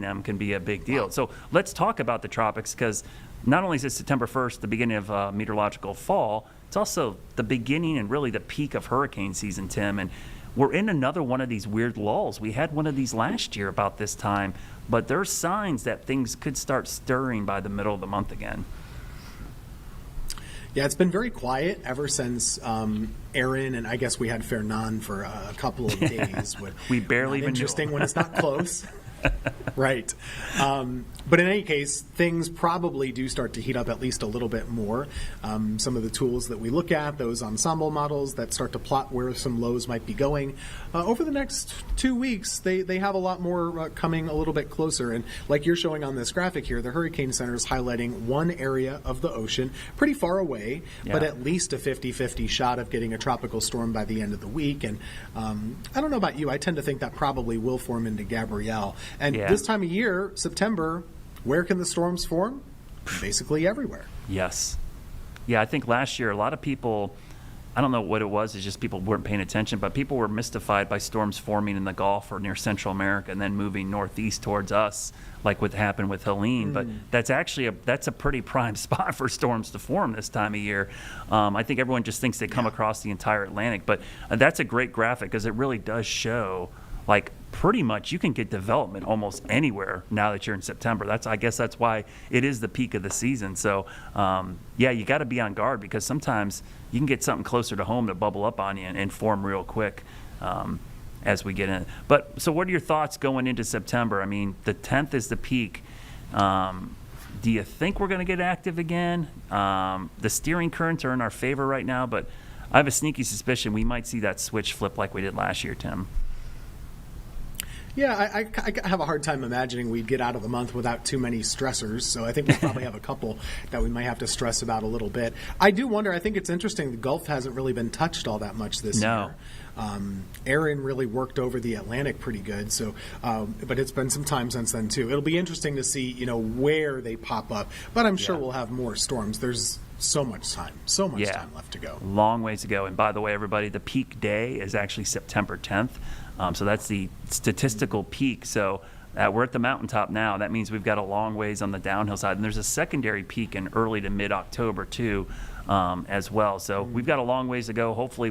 them can be a big deal. So let's talk about the tropics, because not only is it September 1st, the beginning of meteorological fall, it's also the beginning and really the peak of hurricane season, Tim. And we're in another one of these weird lulls. We had one of these last year about this time, but there's signs that things could start stirring by the middle of the month again. Yeah, it's been very quiet ever since Aaron, and I guess we had Fernand for a couple of days. We barely even interesting when it's not close. Right. But in any case, things probably do start to heat up at least a little bit more. Some of the tools that we look at, those ensemble models that start to plot where some lows might be going, over the next 2 weeks, they have a lot more coming a little bit closer. And like you're showing on this graphic here, the Hurricane Center is highlighting one area of the ocean pretty far away, but at least a 50-50 shot of getting a tropical storm by the end of the week. And I don't know about you, I tend to think that probably will form into Gabrielle. And this time of year, September, where can the storms form? Basically everywhere. Yes. Yeah, I think last year a lot of people, I don't know what it was, it's just people weren't paying attention, but people were mystified by storms forming in the Gulf or near Central America and then moving northeast towards us, like what happened with Helene. But that's actually that's a pretty prime spot for storms to form this time of year. I think everyone just thinks they come across the entire Atlantic, but that's a great graphic because it really does show, like, pretty much you can get development almost anywhere now that you're in September. I guess that's why it is the peak of the season. So, you got to be on guard because sometimes you can get something closer to home to bubble up on you and form real quick as we get in. But so what are your thoughts going into September? I mean, the 10th is the peak. Do you think we're going to get active again? The steering currents are in our favor right now, but I have a sneaky suspicion we might see that switch flip like we did last year, Tim. Yeah, I have a hard time imagining we'd get out of the month without too many stressors, so I think we probably have a couple that we might have to stress about a little bit. I do wonder, I think it's interesting, the Gulf hasn't really been touched all that much this year. Aaron really worked over the Atlantic pretty good, so but it's been some time since then too. It'll be interesting to see, where they pop up, but I'm sure we'll have more storms. There's so much time left to go. Long ways to go. And by the way, everybody, the peak day is actually September 10th. So that's the statistical peak. So we're at the mountaintop now. That means we've got a long ways on the downhill side. And there's a secondary peak in early to mid-October, too, as well. So we've got a long ways to go. Hopefully,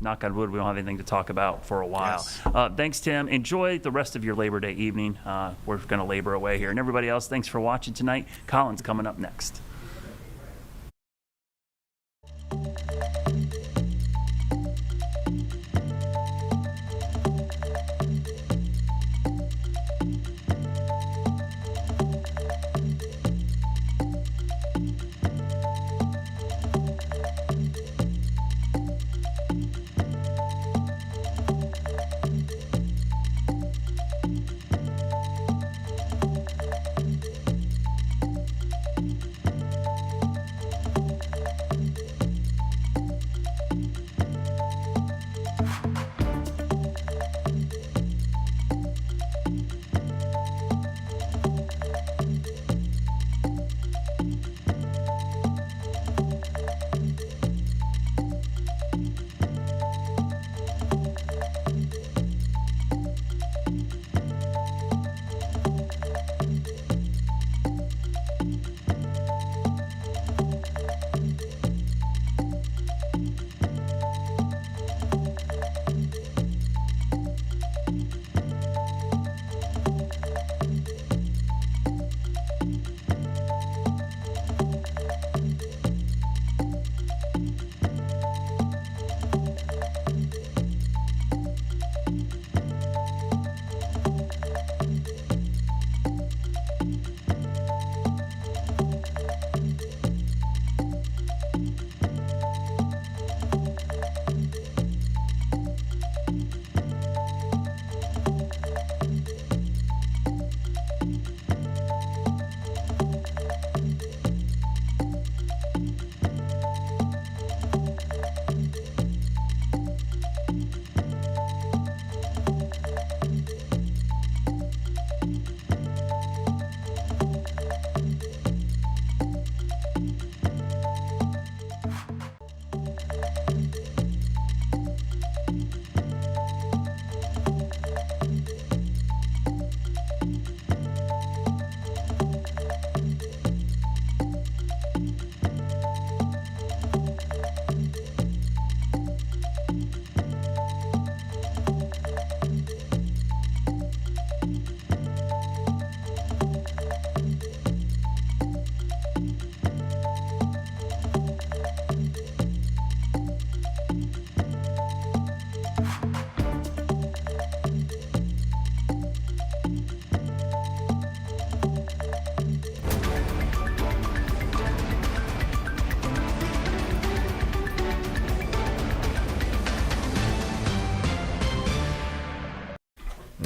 knock on wood, we don't have anything to talk about for a while. Yes. Thanks, Tim. Enjoy the rest of your Labor Day evening. We're going to labor away here. And everybody else, thanks for watching tonight. Colin's coming up next.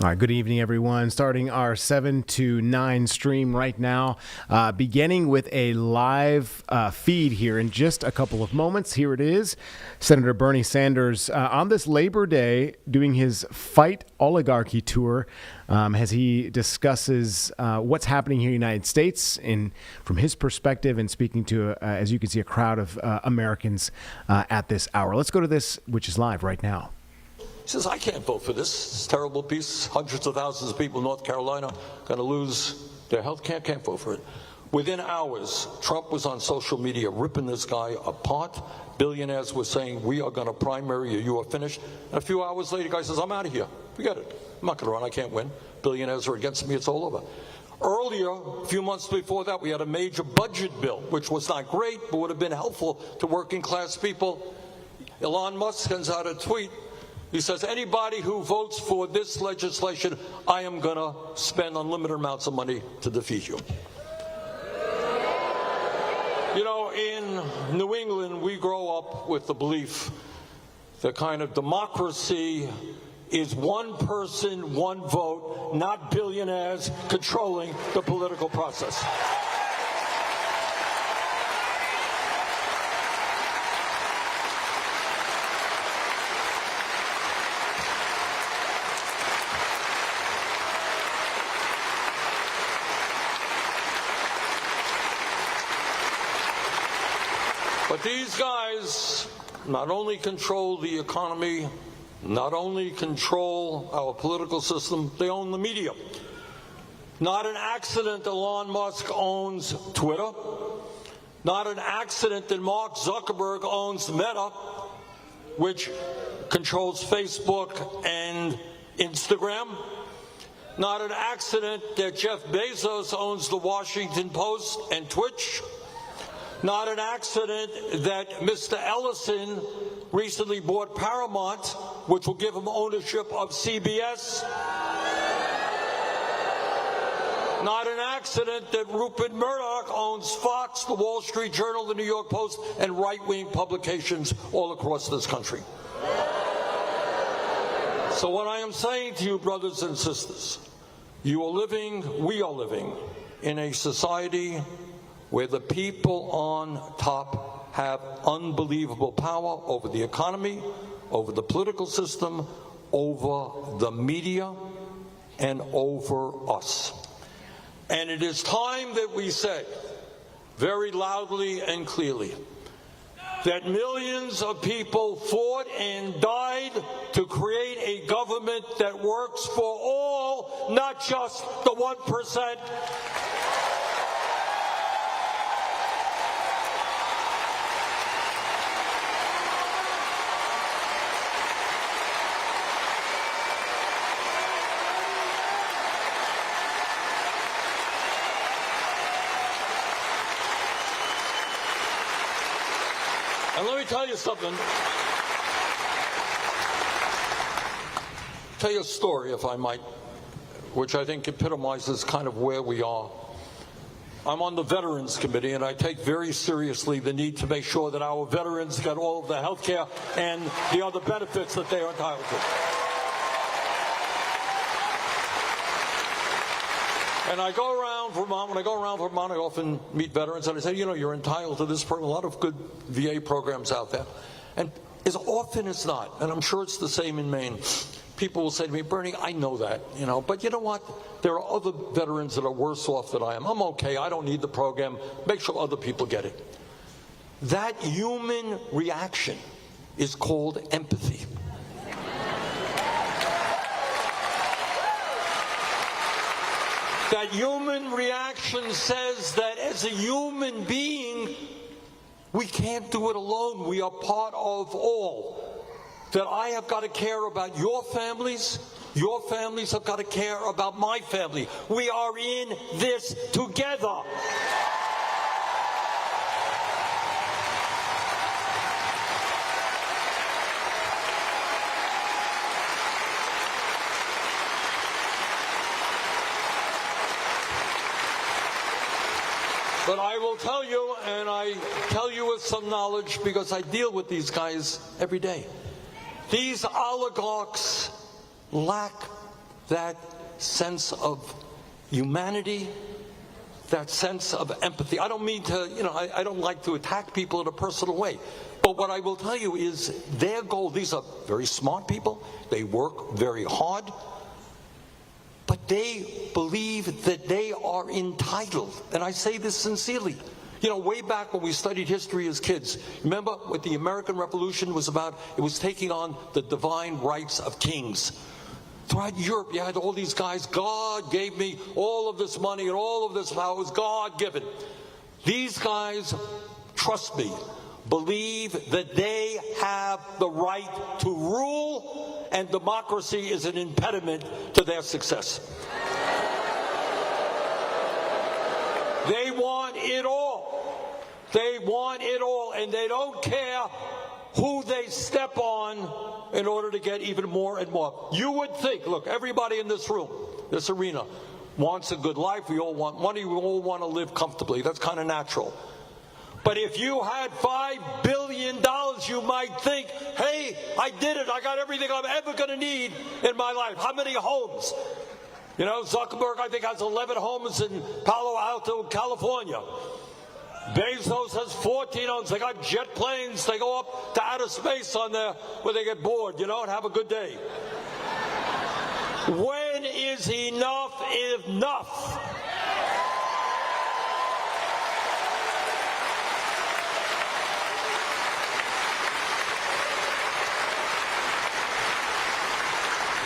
All right, good evening, everyone. Starting our 7 to 9 stream right now, beginning with a live feed here in just a couple of moments. Here it is. Senator Bernie Sanders on this Labor Day doing his Fight Oligarchy tour as he discusses what's happening here in the United States from his perspective and speaking to, as you can see, a crowd of Americans at this hour. Let's go to this, which is live right now. He says, I can't vote for this. It's a terrible piece. Hundreds of thousands of people in North Carolina going to lose their health care. Can't vote for it. Within hours, Trump was on social media ripping this guy apart. Billionaires were saying, we are going to primary you. You are finished. And a few hours later, the guy says, I'm out of here. Forget it. I'm not going to run. I can't win. Billionaires are against me. It's all over. Earlier, a few months before that, we had a major budget bill, which was not great, but would have been helpful to working class people. Elon Musk sends out a tweet. He says, anybody who votes for this legislation, I am going to spend unlimited amounts of money to defeat you. You know, in New England, we grow up with the belief that kind of democracy is one person, one vote, not billionaires controlling the political process. But these guys not only control the economy, not only control our political system, they own the media. Not an accident Elon Musk owns Twitter. Not an accident that Mark Zuckerberg owns Meta, which controls Facebook and Instagram. Not an accident that Jeff Bezos owns the Washington Post and Twitch. Not an accident that Mr. Ellison recently bought Paramount, which will give him ownership of CBS. Not an accident that Rupert Murdoch owns Fox, the Wall Street Journal, the New York Post, and right-wing publications all across this country. So what I am saying to you, brothers and sisters, we are living in a society where the people on top have unbelievable power over the economy, over the political system, over the media, and over us. And it is time that we say very loudly and clearly that millions of people fought and died to create a government that works for all, not just the 1%. And let me tell you something. Tell you a story, if I might, which I think epitomizes kind of where we are. I'm on the Veterans Committee, and I take very seriously the need to make sure that our veterans get all of the health care and the other benefits that they are entitled to. And I go around Vermont. When I go around Vermont, I often meet veterans, and I say, you know, you're entitled to this program. A lot of good VA programs out there. And as often as not, and I'm sure it's the same in Maine, people will say to me, Bernie, I know that, you know, but you know what? There are other veterans that are worse off than I am. I'm okay. I don't need the program. Make sure other people get it. That human reaction is called empathy. That human reaction says that as a human being, we can't do it alone. We are part of all. That I have got to care about your families have got to care about my family. We are in this together. But I will tell you, and I tell you with some knowledge because I deal with these guys every day. These oligarchs lack that sense of humanity, that sense of empathy. I don't mean to, I don't like to attack people in a personal way. But what I will tell you is their goal, these are very smart people, they work very hard, but they believe that they are entitled. And I say this sincerely. Way back when we studied history as kids, remember what the American Revolution was about? It was taking on the divine rights of kings. Throughout Europe, you had all these guys, God gave me all of this money and all of this power, it was God-given. These guys, trust me, believe that they have the right to rule, and democracy is an impediment to their success. They want it all. They want it all, and they don't care who they step on in order to get even more and more. You would think, look, everybody in this room, this arena, wants a good life. We all want money. We all want to live comfortably. That's kind of natural. But if you had $5 billion, you might think, hey, I did it. I got everything I'm ever going to need in my life. How many homes? Zuckerberg, I think, has 11 homes in Palo Alto, California. Bezos has 14 homes. They got jet planes. They go up to outer space on there where they get bored, and have a good day. When is enough enough?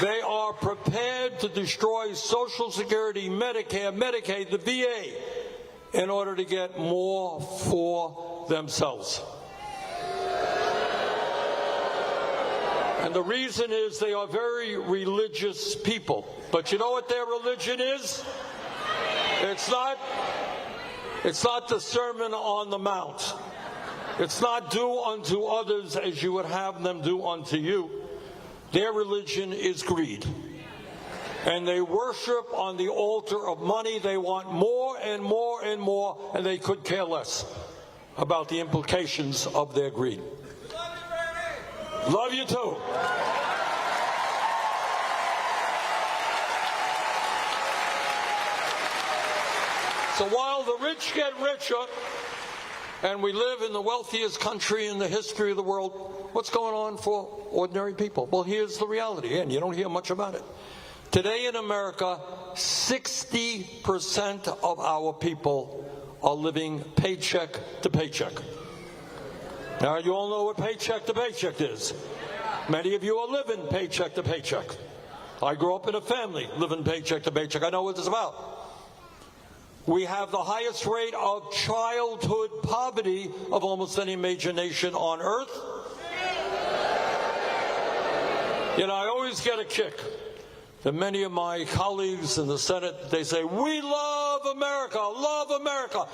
They are prepared to destroy Social Security, Medicare, Medicaid, the VA, in order to get more for themselves. And the reason is they are very religious people. But you know what their religion is? It's not the Sermon on the Mount. It's not do unto others as you would have them do unto you. Their religion is greed. And they worship on the altar of money. They want more and more and more, and they could care less about the implications of their greed. Love you too. So while the rich get richer, and we live in the wealthiest country in the history of the world, what's going on for ordinary people? Well, here's the reality, and you don't hear much about it. Today in America, 60% of our people are living paycheck to paycheck. Now, you all know what paycheck to paycheck is. Many of you are living paycheck to paycheck. I grew up in a family living paycheck to paycheck. I know what it's about. We have the highest rate of childhood poverty of almost any major nation on earth. I always get a kick. And many of my colleagues in the Senate, they say, we love America, love America.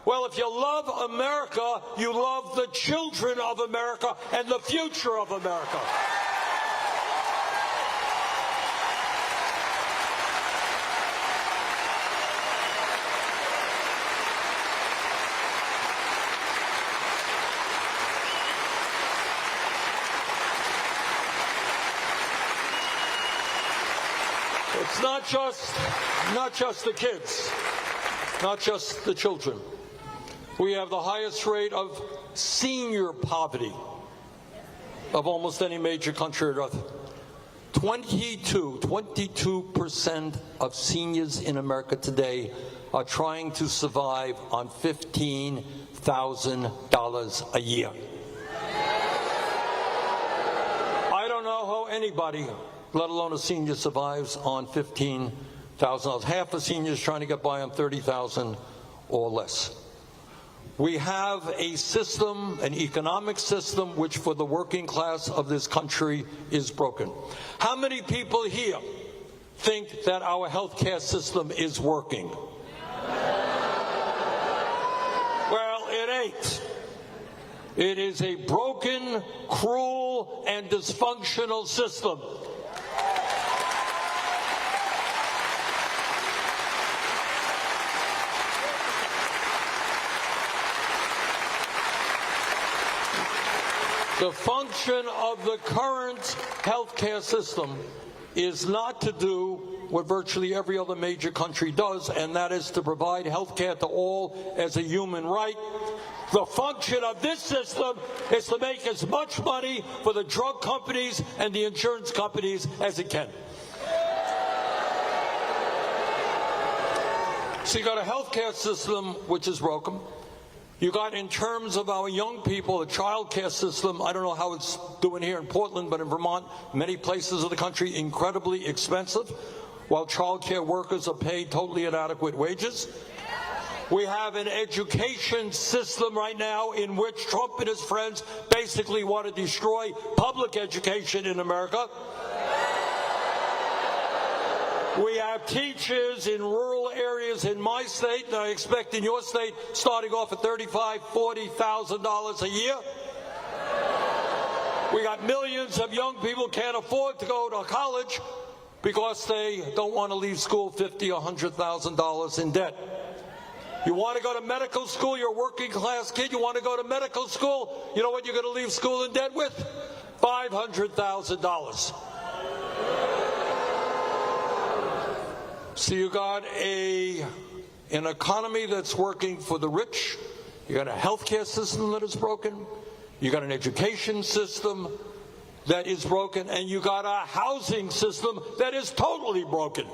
Well, if you love America, you love the children of America and the future of America. It's not just the kids, not just the children. We have the highest rate of senior poverty of almost any major country on earth. 22% of seniors in America today are trying to survive on $15,000 a year. I don't know how anybody, let alone a senior, survives on $15,000. Half a senior is trying to get by on $30,000 or less. We have a system, an economic system, which for the working class of this country is broken. How many people here think that our healthcare system is working? Well, it ain't. It is a broken, cruel, and dysfunctional system. The function of the current healthcare system is not to do what virtually every other major country does, and that is to provide health care to all as a human right. The function of this system is to make as much money for the drug companies and the insurance companies as it can. So you got a health care system which is broken. You got, in terms of our young people, a child care system. I don't know how it's doing here in Portland, but in Vermont, many places of the country, incredibly expensive, while child care workers are paid totally inadequate wages. We have an education system right now in which Trump and his friends basically want to destroy public education in America. We have teachers in rural areas in my state, and I expect in your state, starting off at $35,000, $40,000 a year. We got millions of young people can't afford to go to college because they don't want to leave school $50,000 or $100,000 in debt. You want to go to medical school, you're a working class kid, you want to go to medical school, you know what you're going to leave school in debt with? $500,000. So you got an economy that's working for the rich, you got a healthcare system that is broken, you got an education system that is broken, and you got a housing system that is totally broken.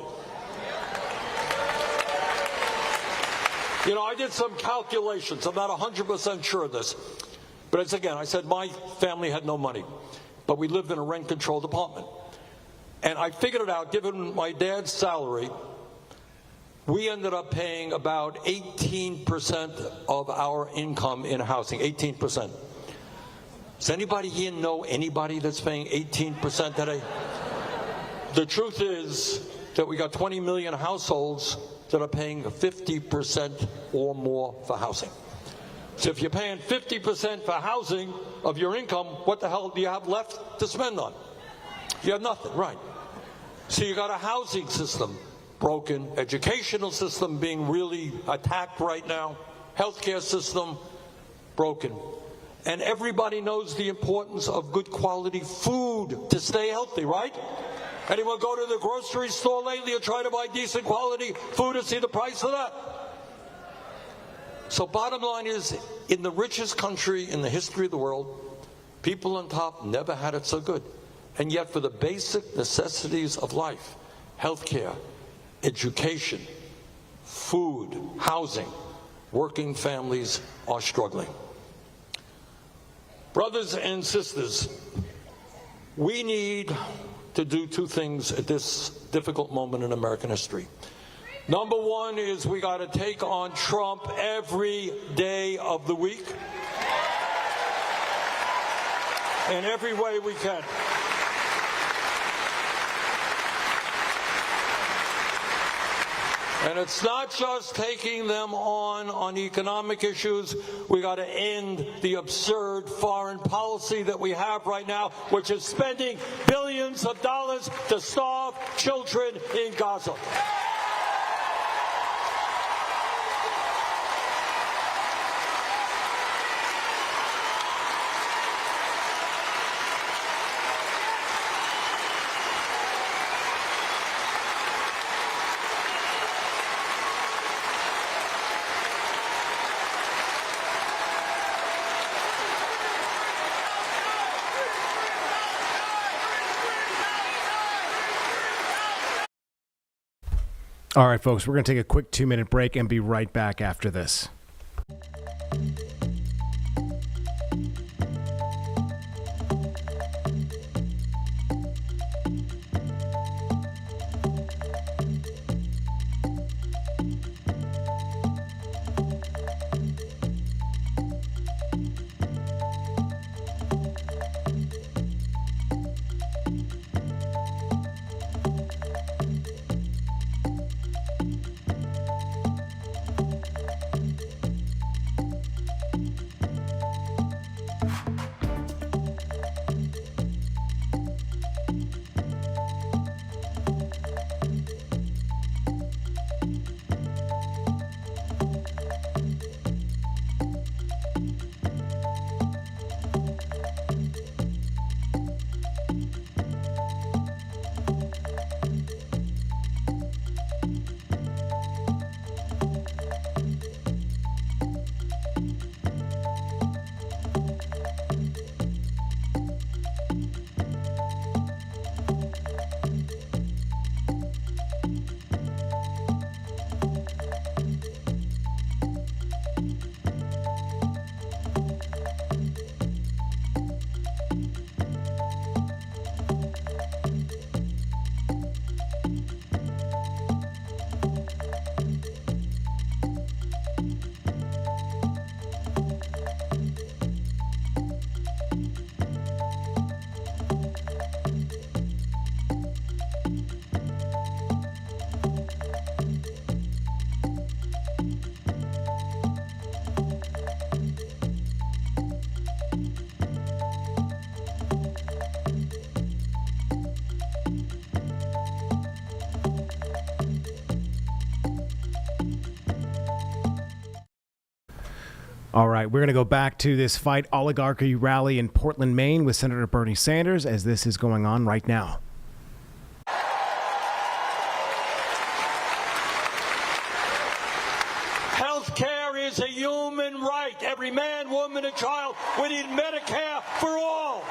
You know, I did some calculations. I'm not 100% sure of this. But it's, again, I said my family had no money, but we lived in a rent-controlled apartment. And I figured it out, given my dad's salary, we ended up paying about 18% of our income in housing, 18%. Does anybody here know anybody that's paying 18% today? The truth is that we got 20 million households that are paying 50% or more for housing. So if you're paying 50% for housing of your income, what the hell do you have left to spend on? You have nothing, right? So you got a housing system broken, educational system being really attacked right now, healthcare system broken. And everybody knows the importance of good quality food to stay healthy, right? Anyone go to the grocery store lately or try to buy decent quality food and see the price of that? So bottom line is, in the richest country in the history of the world, people on top never had it so good. And yet for the basic necessities of life, healthcare, education, food, housing, working families are struggling. Brothers and sisters, we need to do two things at this difficult moment in American history. Number one is we got to take on Trump every day of the week in every way we can. And it's not just taking them on economic issues. We got to end the absurd foreign policy that we have right now, which is spending billions of dollars to starve children in Gaza. All right, folks, we're going to take a quick 2-minute break and be right back after this. All right, we're going to go back to this Fight Oligarchy rally in Portland, Maine with Senator Bernie Sanders as this is going on right now. Health care is a human right. Every man, woman, and child. We need Medicare for all.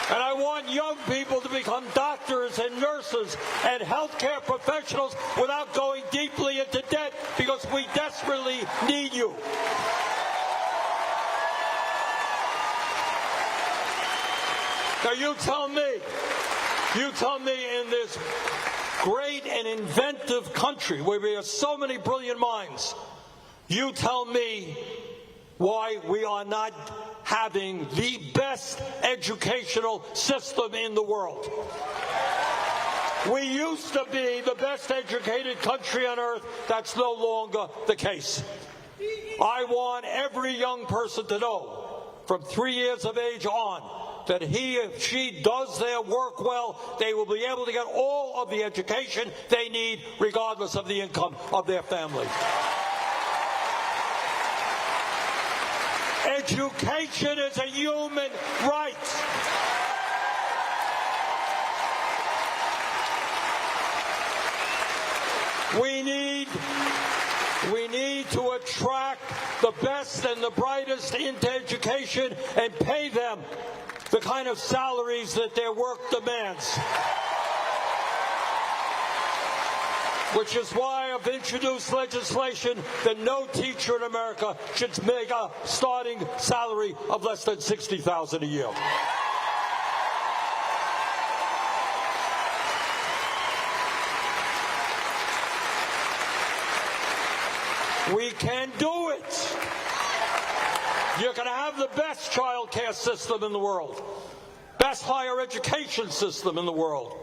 And I want young people to become doctors and nurses and healthcare professionals without going deeply into debt, because we desperately need you. Now you tell me in this great and inventive country where we have so many brilliant minds, you tell me why we are not having the best educational system in the world. We used to be the best educated country on earth. That's no longer the case. I want every young person to know, from 3 years of age on, that he or she does their work well, they will be able to get all of the education they need, regardless of the income of their family. Education is a human right. We need to attract the best and the brightest into education and pay them the kind of salaries that their work demands. Which is why I've introduced legislation that no teacher in America should make a starting salary of less than $60,000 a year. We can do it. You can have the best child care system in the world, best higher education system in the world.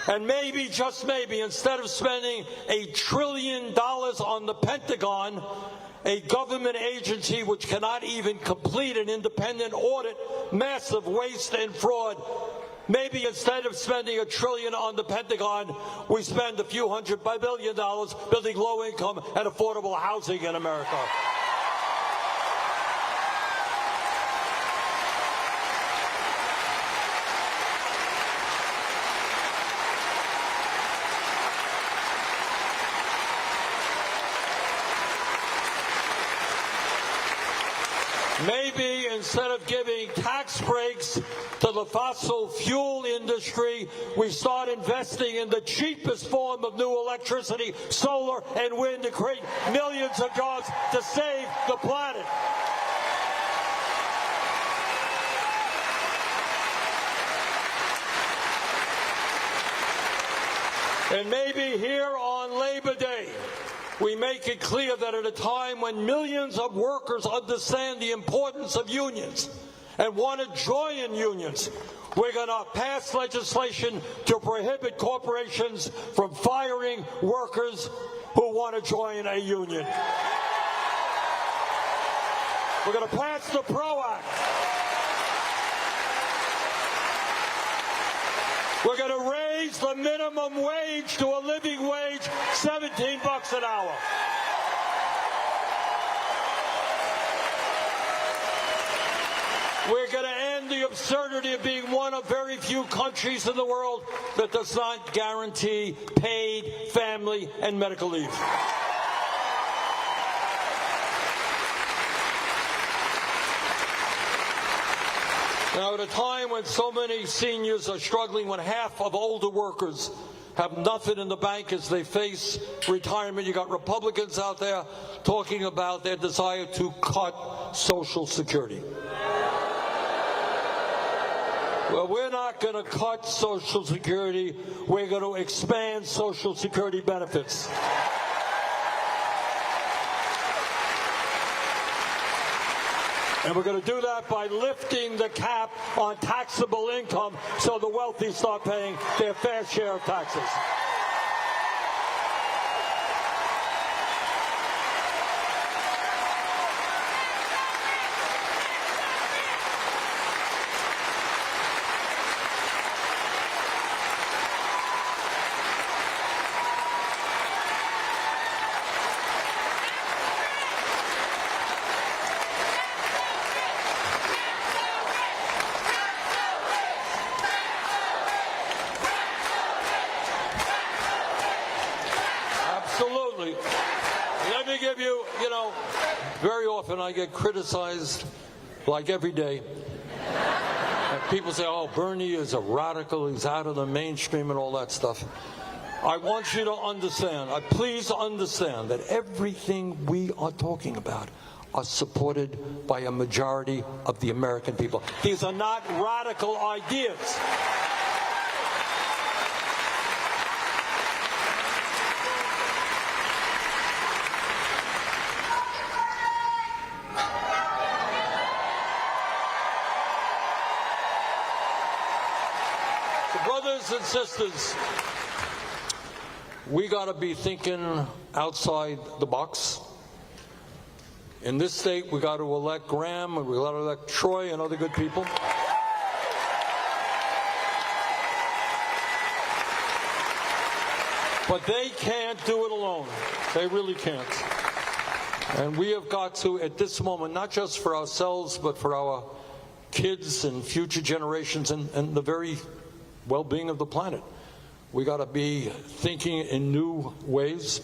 And maybe, just maybe, instead of spending $1 trillion on the Pentagon, a government agency which cannot even complete an independent audit, massive waste and fraud, maybe instead of spending $1 trillion on the Pentagon, we spend a few $100 billion building low-income and affordable housing in America. Maybe instead of giving tax breaks to the fossil fuel industry, we start investing in the cheapest form of new electricity, solar and wind, to create millions of jobs to save the planet. And maybe here on Labor Day, we make it clear that at a time when millions of workers understand the importance of unions and want to join unions, we're going to pass legislation to prohibit corporations from firing workers who want to join a union. We're going to pass the PRO Act. We're going to raise the minimum wage to a living wage, $17 an hour. We're going to end the absurdity of being one of very few countries in the world that does not guarantee paid family and medical leave. Now, at a time when so many seniors are struggling, when half of older workers have nothing in the bank as they face retirement, you got Republicans out there talking about their desire to cut Social Security. Well, we're not going to cut Social Security. We're going to expand Social Security benefits. And we're going to do that by lifting the cap on taxable income so the wealthy start paying their fair share of taxes. Very often I get criticized, like every day. And people say, oh, Bernie is a radical, he's out of the mainstream and all that stuff. I want you to understand, please understand that everything we are talking about are supported by a majority of the American people. These are not radical ideas. So brothers and sisters, we got to be thinking outside the box. In this state, we got to elect Graham, and we got to elect Troy and other good people. But they can't do it alone. They really can't. And we have got to, at this moment, not just for ourselves, but for our kids and future generations and the very well-being of the planet, we got to be thinking in new ways.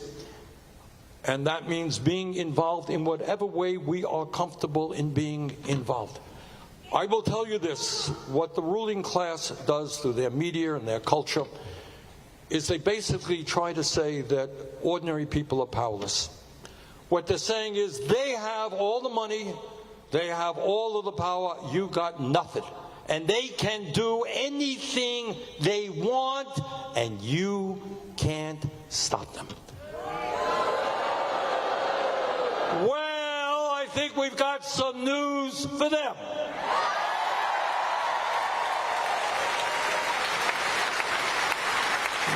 And that means being involved in whatever way we are comfortable in being involved. I will tell you this, what the ruling class does through their media and their culture is they basically try to say that ordinary people are powerless. What they're saying is they have all the money, they have all of the power, you got nothing. And they can do anything they want, and you can't stop them. Well, I think we've got some news for them.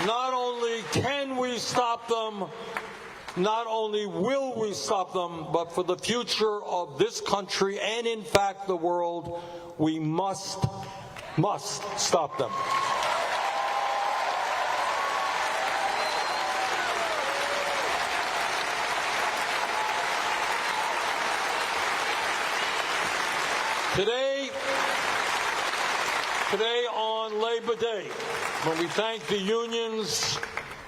Not only can we stop them, not only will we stop them, but for the future of this country and, in fact, the world, we must stop them. Today on Labor Day, when we thank the unions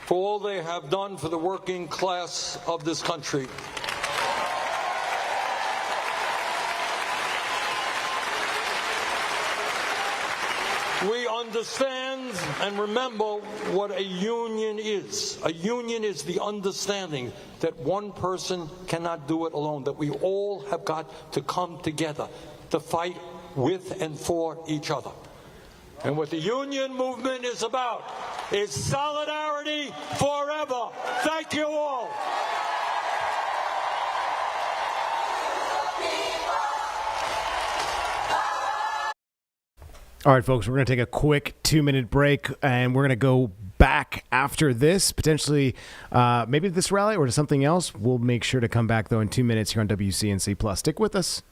for all they have done for the working class of this country, we understand and remember what a union is. A union is the understanding that one person cannot do it alone, that we all have got to come together to fight with and for each other. And what the union movement is about is solidarity forever. Thank you all. All right, folks, we're going to take a quick 2-minute break, and we're going to go back after this, potentially maybe this rally or to something else. We'll make sure to come back, though, in 2 minutes here on WCNC+. Stick with us.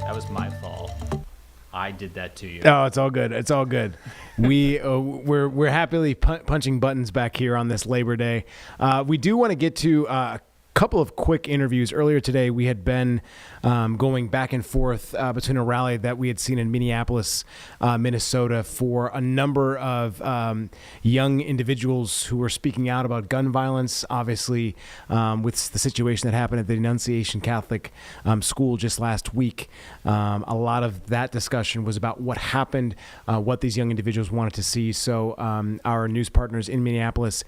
That was my fault. I did that to you. Oh, it's all good. It's all good. We're happily punching buttons back here on this Labor Day. We do want to get to a couple of quick interviews. Earlier today, we had been going back and forth between a rally that we had seen in Minneapolis, Minnesota, for a number of young individuals who were speaking out about gun violence, obviously with the situation that happened at the Annunciation Catholic school just last week. A lot of that discussion was about what happened, what these young individuals wanted to see. So our news partners in Minneapolis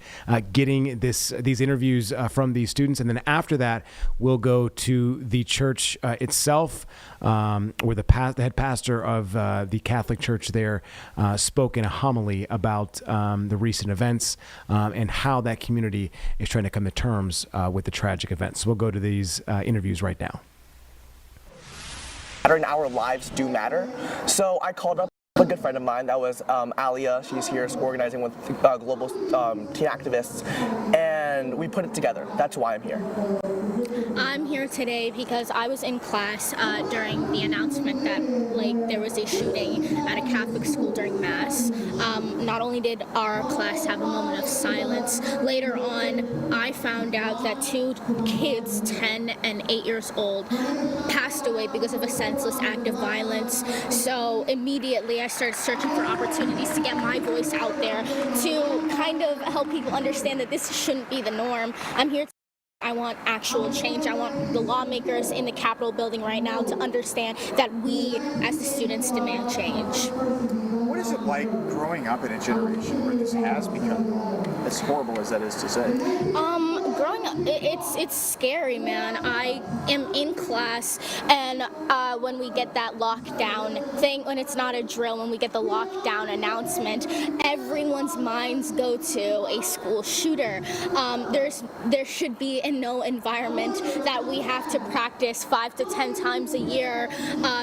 getting these interviews from these students, and then after that, we'll go to the church itself, where the head pastor of the Catholic Church there spoke in a homily about the recent events and how that community is trying to come to terms with the tragic events. So we'll go to these interviews right now. And our lives do matter. So I called up a good friend of mine, that was Alia. She's here organizing with global teen activists, and we put it together. That's why I'm here. I'm here today because I was in class during the announcement that there was a shooting at a Catholic school during Mass. Not only did our class have a moment of silence, later on I found out that 2 kids, 10 and 8 years old, passed away because of a senseless act of violence. So immediately I started searching for opportunities to get my voice out there to kind of help people understand that this shouldn't be the norm. I'm here I want actual change. I want the lawmakers in the Capitol building right now to understand that we, as the students, demand change. What is it like growing up in a generation where this has become normal, as horrible as that is to say? Growing up, it's scary, man. I am in class, and when we get that lockdown thing, when it's not a drill, when we get the lockdown announcement, everyone's minds go to a school shooter. There should be no environment that we have to practice 5 to 10 times a year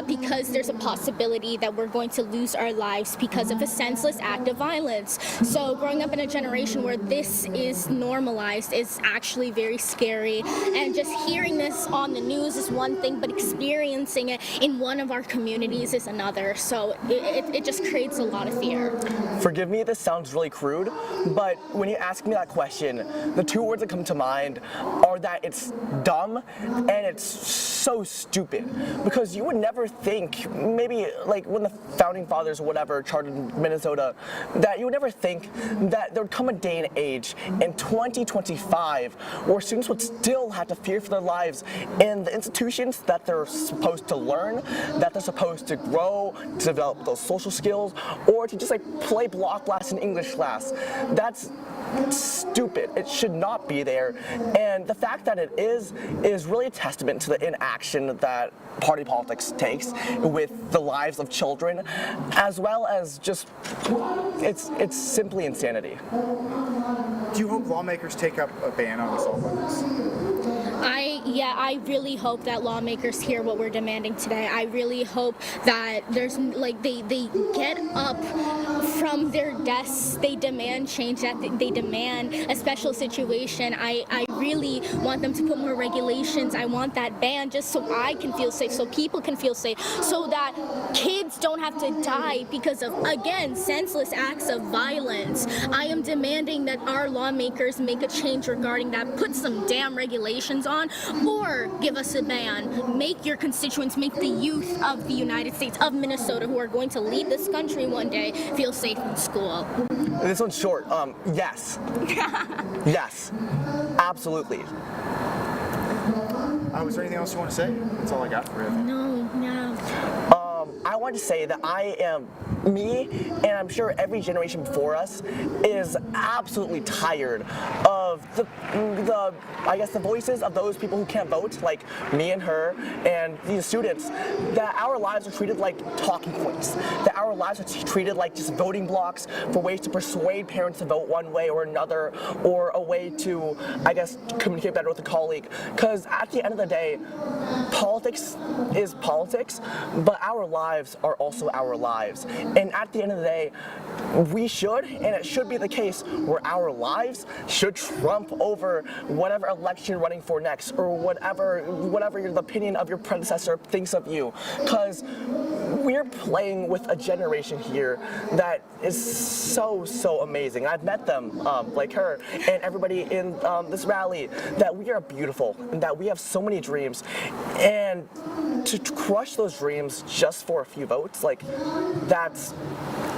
because there's a possibility that we're going to lose our lives because of a senseless act of violence. So growing up in a generation where this is normalized is actually very scary, and just hearing this on the news is one thing, but experiencing it in one of our communities is another. So it just creates a lot of fear. Forgive me, this sounds really crude, but when you ask me that question, the 2 words that come to mind are that it's dumb and it's so stupid, because you would never think, maybe when the founding fathers or whatever chartered Minnesota, that you would never think that there would come a day and age in 2025 where students would still have to fear for their lives in the institutions that they're supposed to learn, that they're supposed to grow, to develop those social skills, or to just play block blast in English class. That's stupid. It should not be there. And the fact that it is really a testament to the inaction that party politics takes with the lives of children, as well as just it's simply insanity. Do you hope lawmakers take up a ban on assault weapons? I really hope that lawmakers hear what we're demanding today. I really hope that there's they get up from their desks, they demand change, that they demand a special situation. I really want them to put more regulations. I want that ban just so I can feel safe, so people can feel safe, so that kids don't have to die because of, again, senseless acts of violence. I am demanding that our lawmakers make a change regarding that, put some damn regulations on, or give us a ban. Make your constituents, make the youth of the United States, of Minnesota, who are going to lead this country one day, feel safe in school. This one's short. Yes. Yes. Absolutely. Was there anything else you want to say? That's all I got for you. No. I want to say that I am me, and I'm sure every generation before us is absolutely tired of the voices of those people who can't vote, like me and her and these students, that our lives are treated like talking points, that our lives are treated like just voting blocks for ways to persuade parents to vote one way or another, or a way to, communicate better with a colleague. Because at the end of the day, politics is politics, but our lives are also our lives. And at the end of the day, we should, and it should be the case, where our lives should trump over whatever election you're running for next, or whatever the opinion of your predecessor thinks of you. Because we're playing with a generation here that is so amazing. I've met them, like her and everybody in this rally, that we are beautiful and that we have so many dreams. And to crush those dreams just for a few votes, like, that's,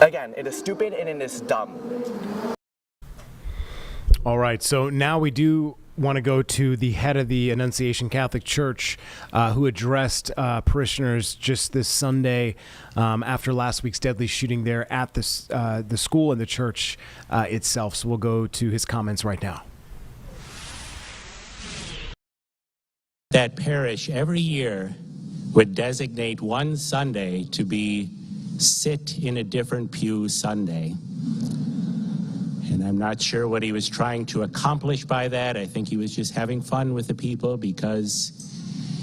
again, it is stupid and it is dumb. All right, so now we do want to go to the head of the Annunciation Catholic Church, who addressed parishioners just this Sunday after last week's deadly shooting there at the school and the church itself. So we'll go to his comments right now. That parish every year would designate one Sunday to be Sit in a Different Pew Sunday. And I'm not sure what he was trying to accomplish by that. I think he was just having fun with the people, because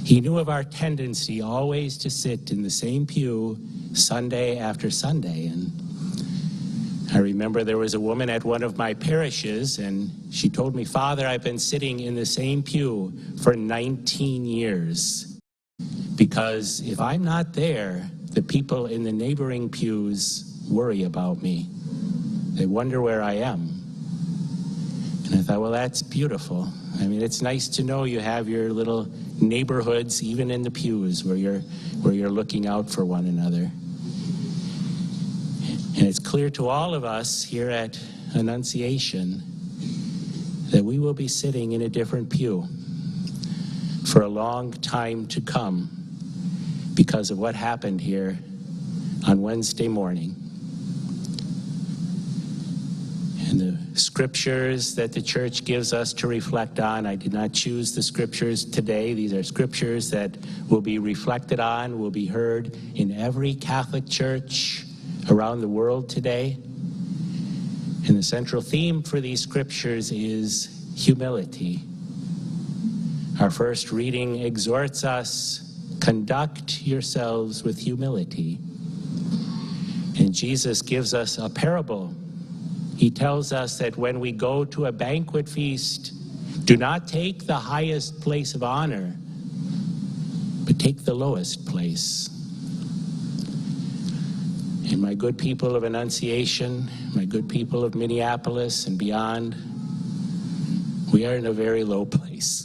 he knew of our tendency always to sit in the same pew Sunday after Sunday. And I remember there was a woman at one of my parishes, and she told me, "Father, I've been sitting in the same pew for 19 years. Because if I'm not there, the people in the neighboring pews worry about me. They wonder where I am." And I thought, well, that's beautiful. I mean, it's nice to know you have your little neighborhoods, even in the pews, where you're looking out for one another. And it's clear to all of us here at Annunciation that we will be sitting in a different pew for a long time to come because of what happened here on Wednesday morning. And the scriptures that the church gives us to reflect on, I did not choose the scriptures today. These are scriptures that will be reflected on, will be heard in every Catholic church around the world today. And the central theme for these scriptures is humility. Our first reading exhorts us, conduct yourselves with humility. And Jesus gives us a parable. He tells us that when we go to a banquet feast, do not take the highest place of honor, but take the lowest place. And my good people of Annunciation, my good people of Minneapolis and beyond, we are in a very low place.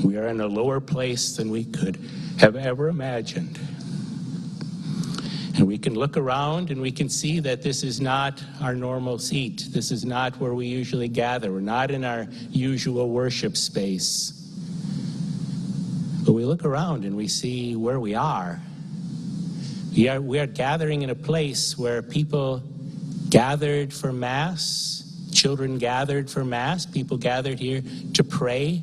We are in a lower place than we could have ever imagined. And we can look around and we can see that this is not our normal seat. This is not where we usually gather. We're not in our usual worship space. But we look around and we see where we are. We are gathering in a place where people gathered for Mass, children gathered for Mass, people gathered here to pray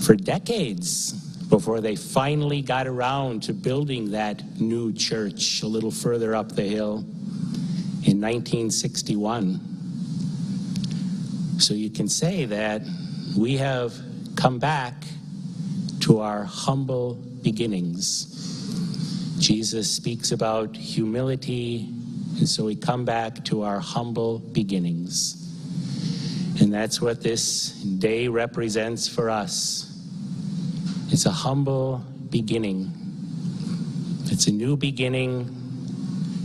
for decades before they finally got around to building that new church a little further up the hill in 1961. So you can say that we have come back to our humble beginnings. Jesus speaks about humility, and so we come back to our humble beginnings. And that's what this day represents for us. It's a humble beginning. It's a new beginning.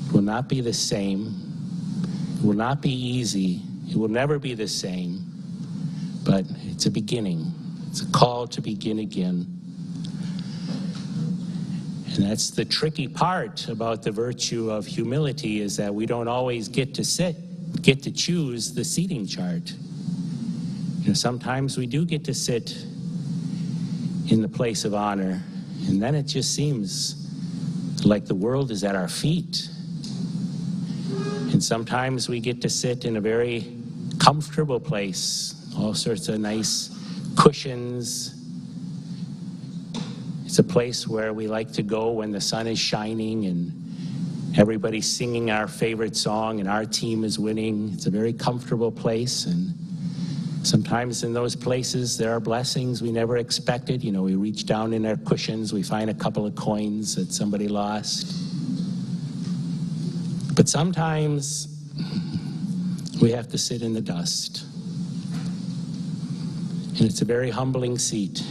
It will not be the same. It will not be easy. It will never be the same. But it's a beginning. It's a call to begin again. And that's the tricky part about the virtue of humility, is that we don't always get to choose the seating chart. You know, sometimes we do get to sit in the place of honor, and then it just seems like the world is at our feet. And sometimes we get to sit in a very comfortable place, all sorts of nice cushions. It's a place where we like to go when the sun is shining and everybody's singing our favorite song and our team is winning. It's a very comfortable place, and Sometimes in those places there are blessings we never expected. You know, we reach down in our cushions, we find a couple of coins that somebody lost. But sometimes we have to sit in the dust. And it's a very humbling seat.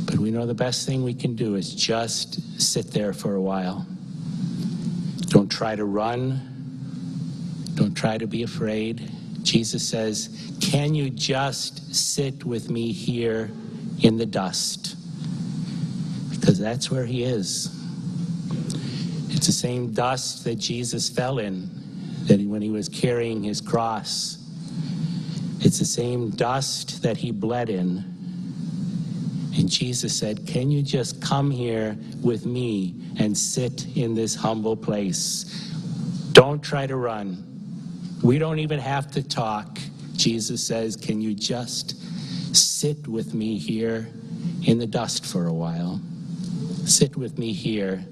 But we know the best thing we can do is just sit there for a while. Don't try to run. Don't try to be afraid. Jesus says, can you just sit with me here in the dust? Because that's where he is. It's the same dust that Jesus fell in when he was carrying his cross. It's the same dust that he bled in. And Jesus said, can you just come here with me and sit in this humble place? Don't try to run. We don't even have to talk. Jesus says, can you just sit with me here in the dust for a while? Sit with me here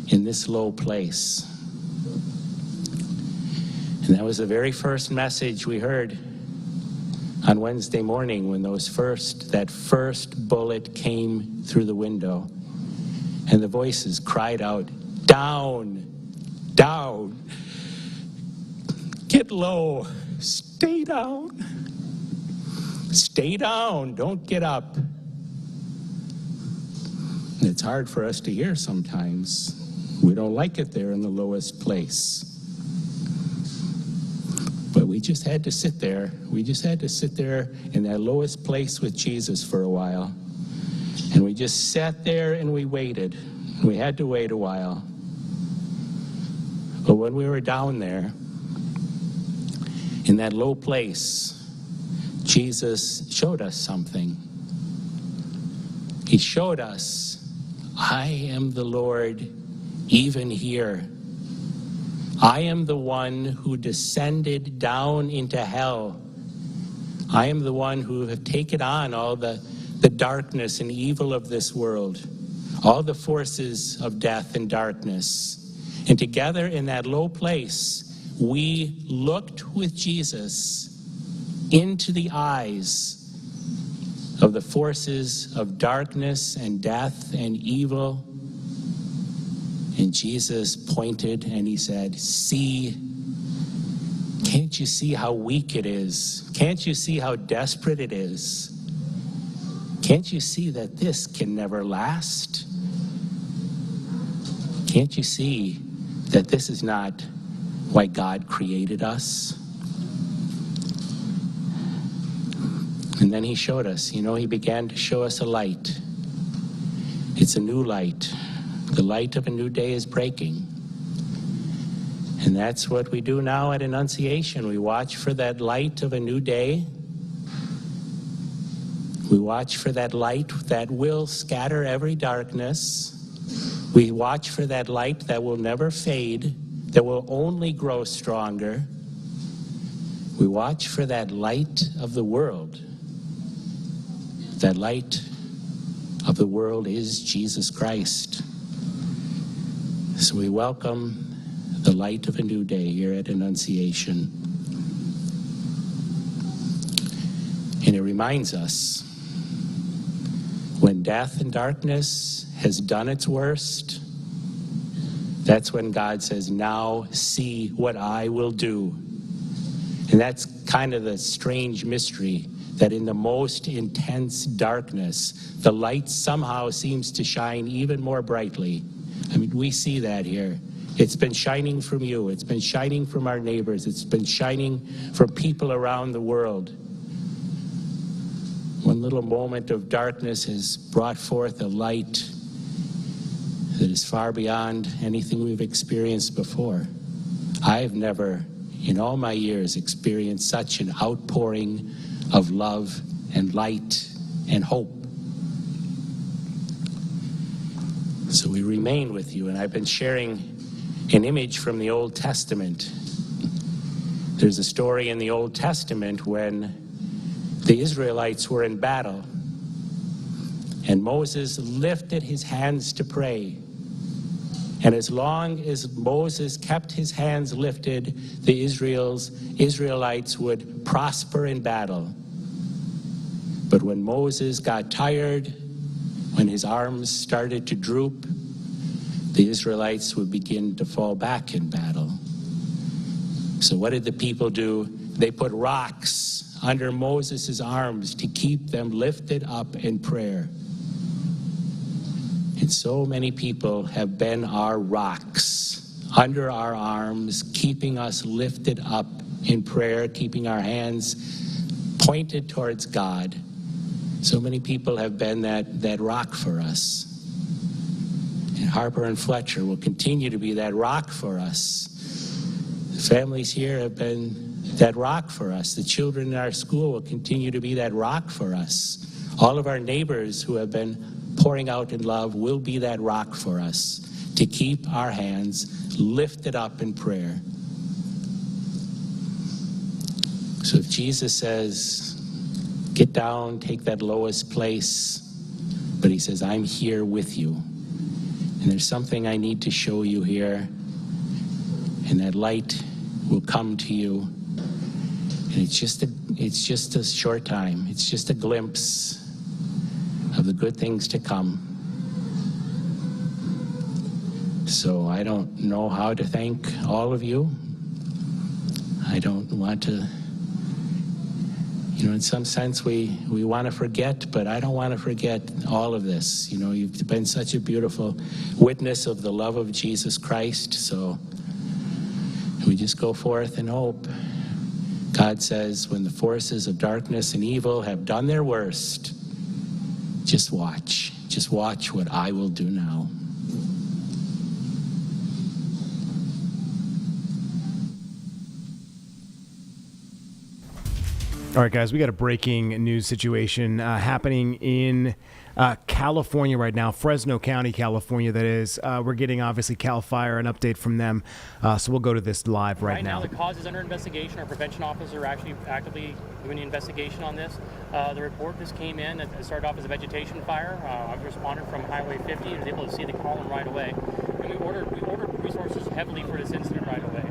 in this low place. And that was the very first message we heard on Wednesday morning when that first bullet came through the window. And the voices cried out, down, down. Get low. Stay down. Stay down. Don't get up. And it's hard for us to hear sometimes. We don't like it there in the lowest place. But we just had to sit there. We just had to sit there in that lowest place with Jesus for a while. And we just sat there and we waited. We had to wait a while. But when we were down there, in that low place, Jesus showed us something. He showed us, I am the Lord, even here. I am the one who descended down into hell. I am the one who have taken on all the darkness and evil of this world, all the forces of death and darkness. And together in that low place, we looked with Jesus into the eyes of the forces of darkness and death and evil. And Jesus pointed and he said, see, can't you see how weak it is? Can't you see how desperate it is? Can't you see that this can never last? Can't you see that this is not why God created us? And then he showed us, he began to show us a light. It's a new light. The light of a new day is breaking. And that's what we do now at Annunciation. We watch for that light of a new day. We watch for that light that will scatter every darkness. We watch for that light that will never fade, that will only grow stronger. We watch for that light of the world. That light of the world is Jesus Christ. So we welcome the light of a new day here at Annunciation. And it reminds us, when death and darkness has done its worst, that's when God says, now see what I will do. And that's kind of the strange mystery, that in the most intense darkness, the light somehow seems to shine even more brightly. I mean, we see that here. It's been shining from you. It's been shining from our neighbors. It's been shining from people around the world. One little moment of darkness has brought forth a light that is far beyond anything we've experienced before. I've never, in all my years, experienced such an outpouring of love and light and hope. So we remain with you, and I've been sharing an image from the Old Testament. There's a story in the Old Testament when the Israelites were in battle, and Moses lifted his hands to pray, And as long as Moses kept his hands lifted, the Israelites would prosper in battle. But when Moses got tired, when his arms started to droop, the Israelites would begin to fall back in battle. So what did the people do? They put rocks under Moses' arms to keep them lifted up in prayer. And so many people have been our rocks under our arms, keeping us lifted up in prayer, keeping our hands pointed towards God. So many people have been that rock for us. And Harper and Fletcher will continue to be that rock for us. The families here have been that rock for us. The children in our school will continue to be that rock for us. All of our neighbors who have been pouring out in love will be that rock for us to keep our hands lifted up in prayer. So if Jesus says, get down, take that lowest place, but he says, I'm here with you. And there's something I need to show you here, and that light will come to you. And it's just a short time. It's just a glimpse of the good things to come. So I don't know how to thank all of you. I don't want to, in some sense we want to forget, but I don't want to forget all of this. You've been such a beautiful witness of the love of Jesus Christ. So we just go forth in hope. God says, when the forces of darkness and evil have done their worst, just watch what I will do now. All right, guys, we got a breaking news situation happening in California right now, Fresno County, California, that is. We're getting, obviously, Cal Fire, an update from them. So we'll go to this live right now. The cause is under investigation. Our prevention officer are actually actively doing the investigation on this. The report just came in. It started off as a vegetation fire. I responded from Highway 50 and was able to see the column right away. And we ordered resources heavily for this incident right away.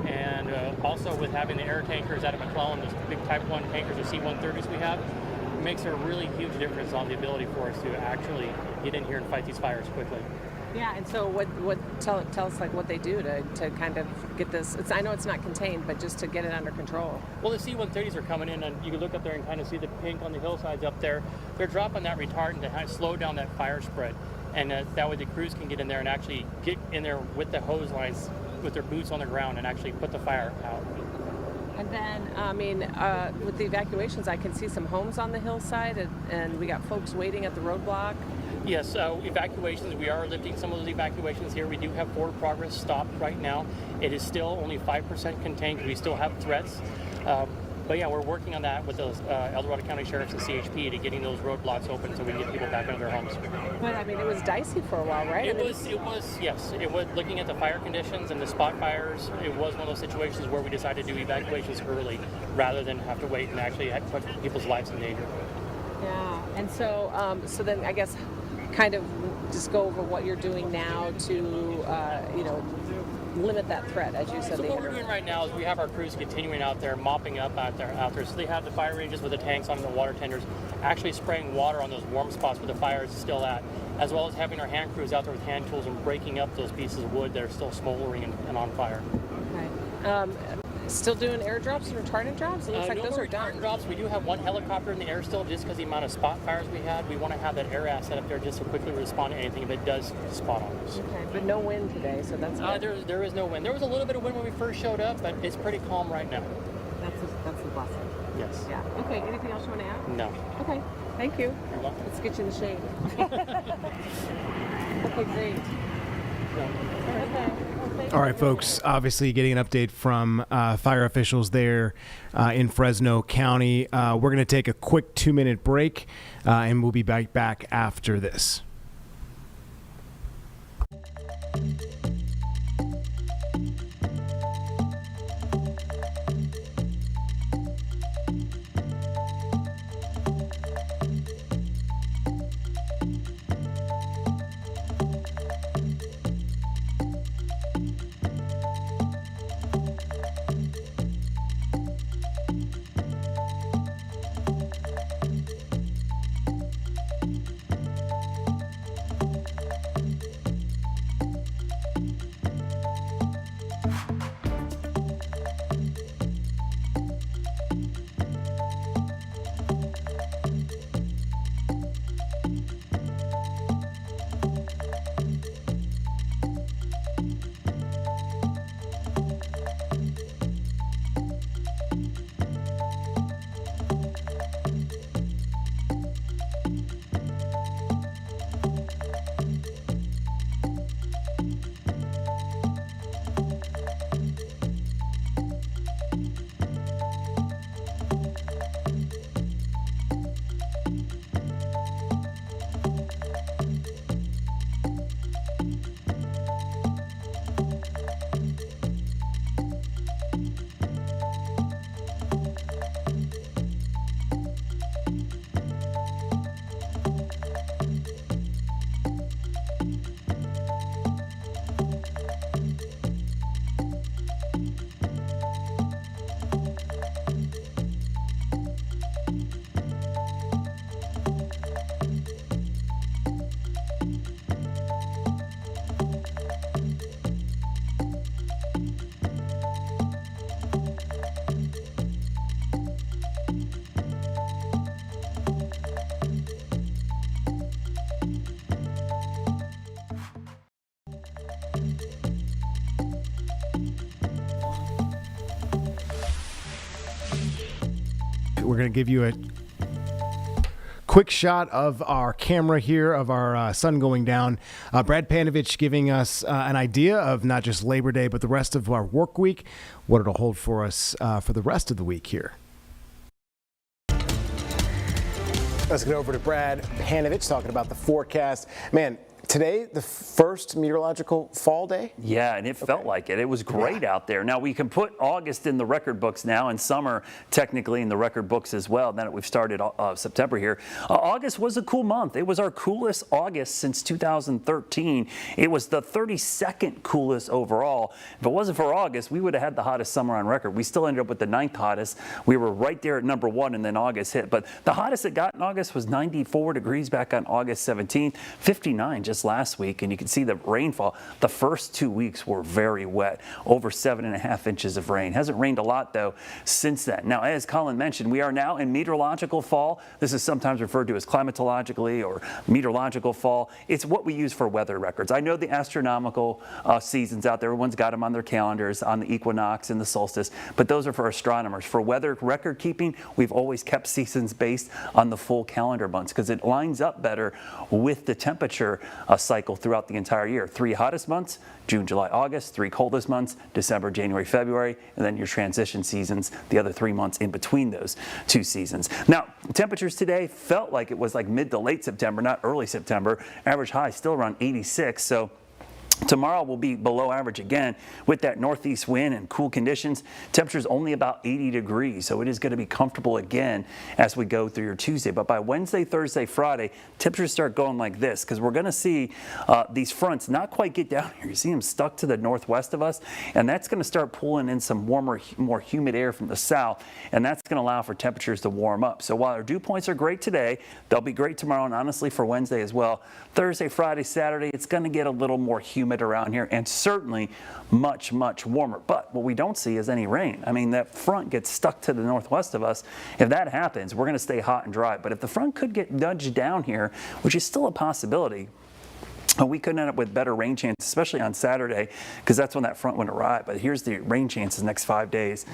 And also with having the air tankers out of McClellan, those big Type 1 tankers, the C-130s we have, it makes a really huge difference on the ability for us to actually get in here and fight these fires quickly. Yeah, and so tell us like what they do to kind of get this. I know it's not contained, but just to get it under control. Well, the C-130s are coming in, and you can look up there and kind of see the pink on the hillsides up there. They're dropping that retardant to slow down that fire spread, and that way the crews can get in there and actually get in there with the hose lines, with their boots on the ground, and actually put the fire out. And then, with the evacuations, I can see some homes on the hillside, and we got folks waiting at the roadblock. Yes, evacuations, we are lifting some of those evacuations here. We do have forward progress stopped right now. It is still only 5% contained because we still have threats. But yeah, we're working on that with those El Dorado County Sheriffs and CHP to getting those roadblocks open so we can get people back into their homes. But it was dicey for a while, right? It was, yes. It was, looking at the fire conditions and the spot fires, it was one of those situations where we decided to do evacuations early rather than have to wait and actually put people's lives in danger. Yeah, and so then I guess kind of just go over what you're doing now to, limit that threat, as you said. So what we're doing right now is we have our crews continuing out there, mopping up out there. So they have the fire ranges with the tanks on the water tenders, actually spraying water on those warm spots where the fire is still at, as well as having our hand crews out there with hand tools and breaking up those pieces of wood that are still smoldering and on fire. Okay. Still doing airdrops and retardant drops? It looks like those are done. Drops. We do have one helicopter in the air still, just because the amount of spot fires we had. We want to have that air asset up there just to quickly respond to anything if it does spot on us. Okay, but no wind today, so that's good. There is no wind. There was a little bit of wind when we first showed up, but it's pretty calm right now. That's a blessing. Yes. Yeah. Okay. Anything else you want to add? No. Okay. Thank you. You're welcome. Let's get you in the shade. Okay, great. Okay. All right, folks, obviously getting an update from fire officials there in Fresno County. We're going to take a quick 2-minute break, and we'll be back after this. We're going to give you a quick shot of our camera here of our sun going down. Brad Panovich giving us an idea of not just Labor Day, but the rest of our work week, what it'll hold for us for the rest of the week here. Let's get over to Brad Panovich talking about the forecast. Man, today, the first meteorological fall day? Yeah, and it felt like it. It was great out there. Now, we can put August in the record books now, and summer technically in the record books as well, now that we've started September here. August was a cool month. It was our coolest August since 2013. It was the 32nd coolest overall. If it wasn't for August, we would have had the hottest summer on record. We still ended up with the 9th hottest. We were right there at number 1, and then August hit. But the hottest it got in August was 94 degrees back on August 17th, 59 just last week, and you can see the rainfall. The first 2 weeks were very wet, over 7.5 inches of rain. Hasn't rained a lot though since then. Now, as Colin mentioned, we are now in meteorological fall. This is sometimes referred to as climatologically or meteorological fall. It's what we use for weather records. I know the astronomical seasons out there, everyone's got them on their calendars, on the equinox and the solstice, but those are for astronomers. For weather record keeping, we've always kept seasons based on the full calendar months because it lines up better with the temperature cycle throughout the entire year. 3 hottest months, June, July, August. 3 coldest months, December, January, February, and then your transition seasons, the other 3 months in between those 2 seasons. Now, temperatures today felt like it was like mid to late September, not early September. Average high still around 86, so tomorrow will be below average again with that northeast wind and cool conditions. Temperatures only about 80 degrees, so it is going to be comfortable again as we go through your Tuesday. But by Wednesday, Thursday, Friday, temperatures start going like this because we're going to see these fronts not quite get down here. You see them stuck to the northwest of us, and that's going to start pulling in some warmer, more humid air from the south, and that's going to allow for temperatures to warm up. So while our dew points are great today, they'll be great tomorrow and honestly for Wednesday as well. Thursday, Friday, Saturday, it's going to get a little more humid around here and certainly much, much warmer. But what we don't see is any rain. I mean, that front gets stuck to the northwest of us. If that happens, we're going to stay hot and dry. But if the front could get nudged down here, which is still a possibility, we could end up with better rain chances, especially on Saturday, because that's when that front would arrive. But here's the rain chances next 5 days.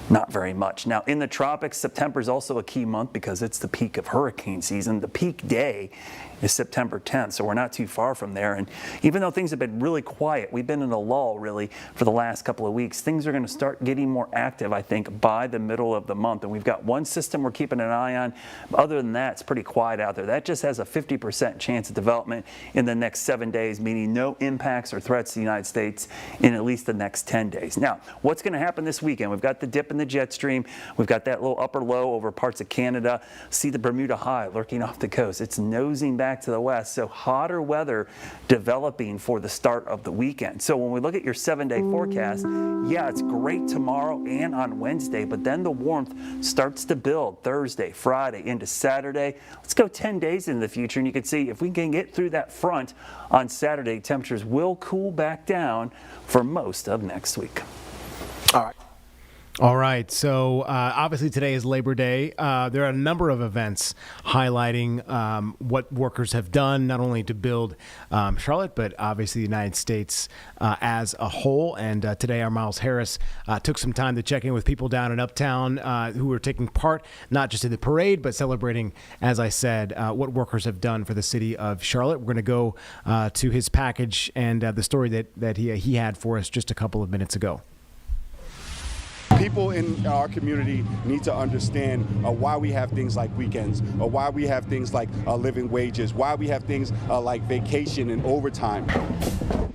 Not very much. Now, in the tropics, September is also a key month because it's the peak of hurricane season. The peak day is September 10th, so we're not too far from there. And even though things have been really quiet, we've been in a lull really for the last couple of weeks, things are going to start getting more active, I think, by the middle of the month. And we've got one system we're keeping an eye on. Other than that, it's pretty quiet out there. That just has a 50% chance of development in the next 7 days, meaning no impacts or threats to the United States in at least the next 10 days. Now, what's going to happen this weekend? We've got the dip in the jet stream. We've got that little upper low over parts of Canada. See the Bermuda high lurking off the coast. It's nosing back to the west, so hotter weather developing for the start of the weekend. So when we look at your 7-day forecast, yeah, it's great tomorrow and on Wednesday, but then the warmth starts to build Thursday, Friday, into Saturday. Let's go 10 days into the future, and you can see if we can get through that front on Saturday, temperatures will cool back down for most of next week. All right. All right. So obviously today is Labor Day. There are a number of events highlighting what workers have done, not only to build Charlotte, but obviously the United States as a whole. And today our Miles Harris took some time to check in with people down in Uptown who were taking part, not just in the parade, but celebrating, as I said, what workers have done for the city of Charlotte. We're going to go to his package and the story that he had for us just a couple of minutes ago. People in our community need to understand why we have things like weekends, or why we have things like living wages, why we have things like vacation and overtime.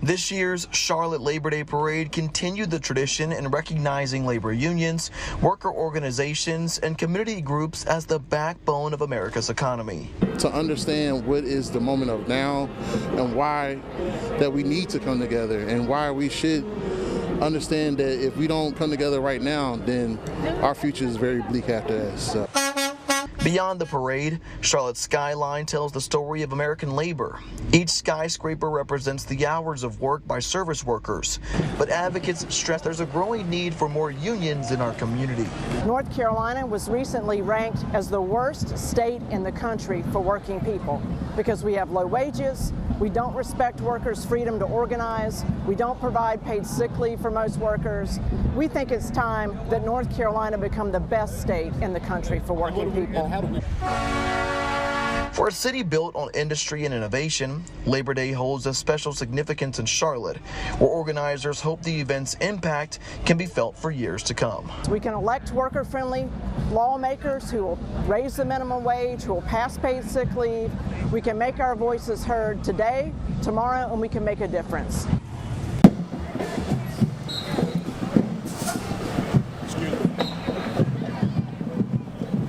This year's Charlotte Labor Day Parade continued the tradition in recognizing labor unions, worker organizations, and community groups as the backbone of America's economy. To understand what is the moment of now and why that we need to come together and why we should understand that if we don't come together right now, then our future is very bleak after this. Beyond the parade, Charlotte's skyline tells the story of American labor. Each skyscraper represents the hours of work by service workers, but advocates stress there's a growing need for more unions in our community. North Carolina was recently ranked as the worst state in the country for working people because we have low wages, we don't respect workers' freedom to organize, we don't provide paid sick leave for most workers. We think it's time that North Carolina become the best state in the country for working people. For a city built on industry and innovation, Labor Day holds a special significance in Charlotte, where organizers hope the event's impact can be felt for years to come. We can elect worker-friendly lawmakers who will raise the minimum wage, who will pass paid sick leave. We can make our voices heard today, tomorrow, and we can make a difference.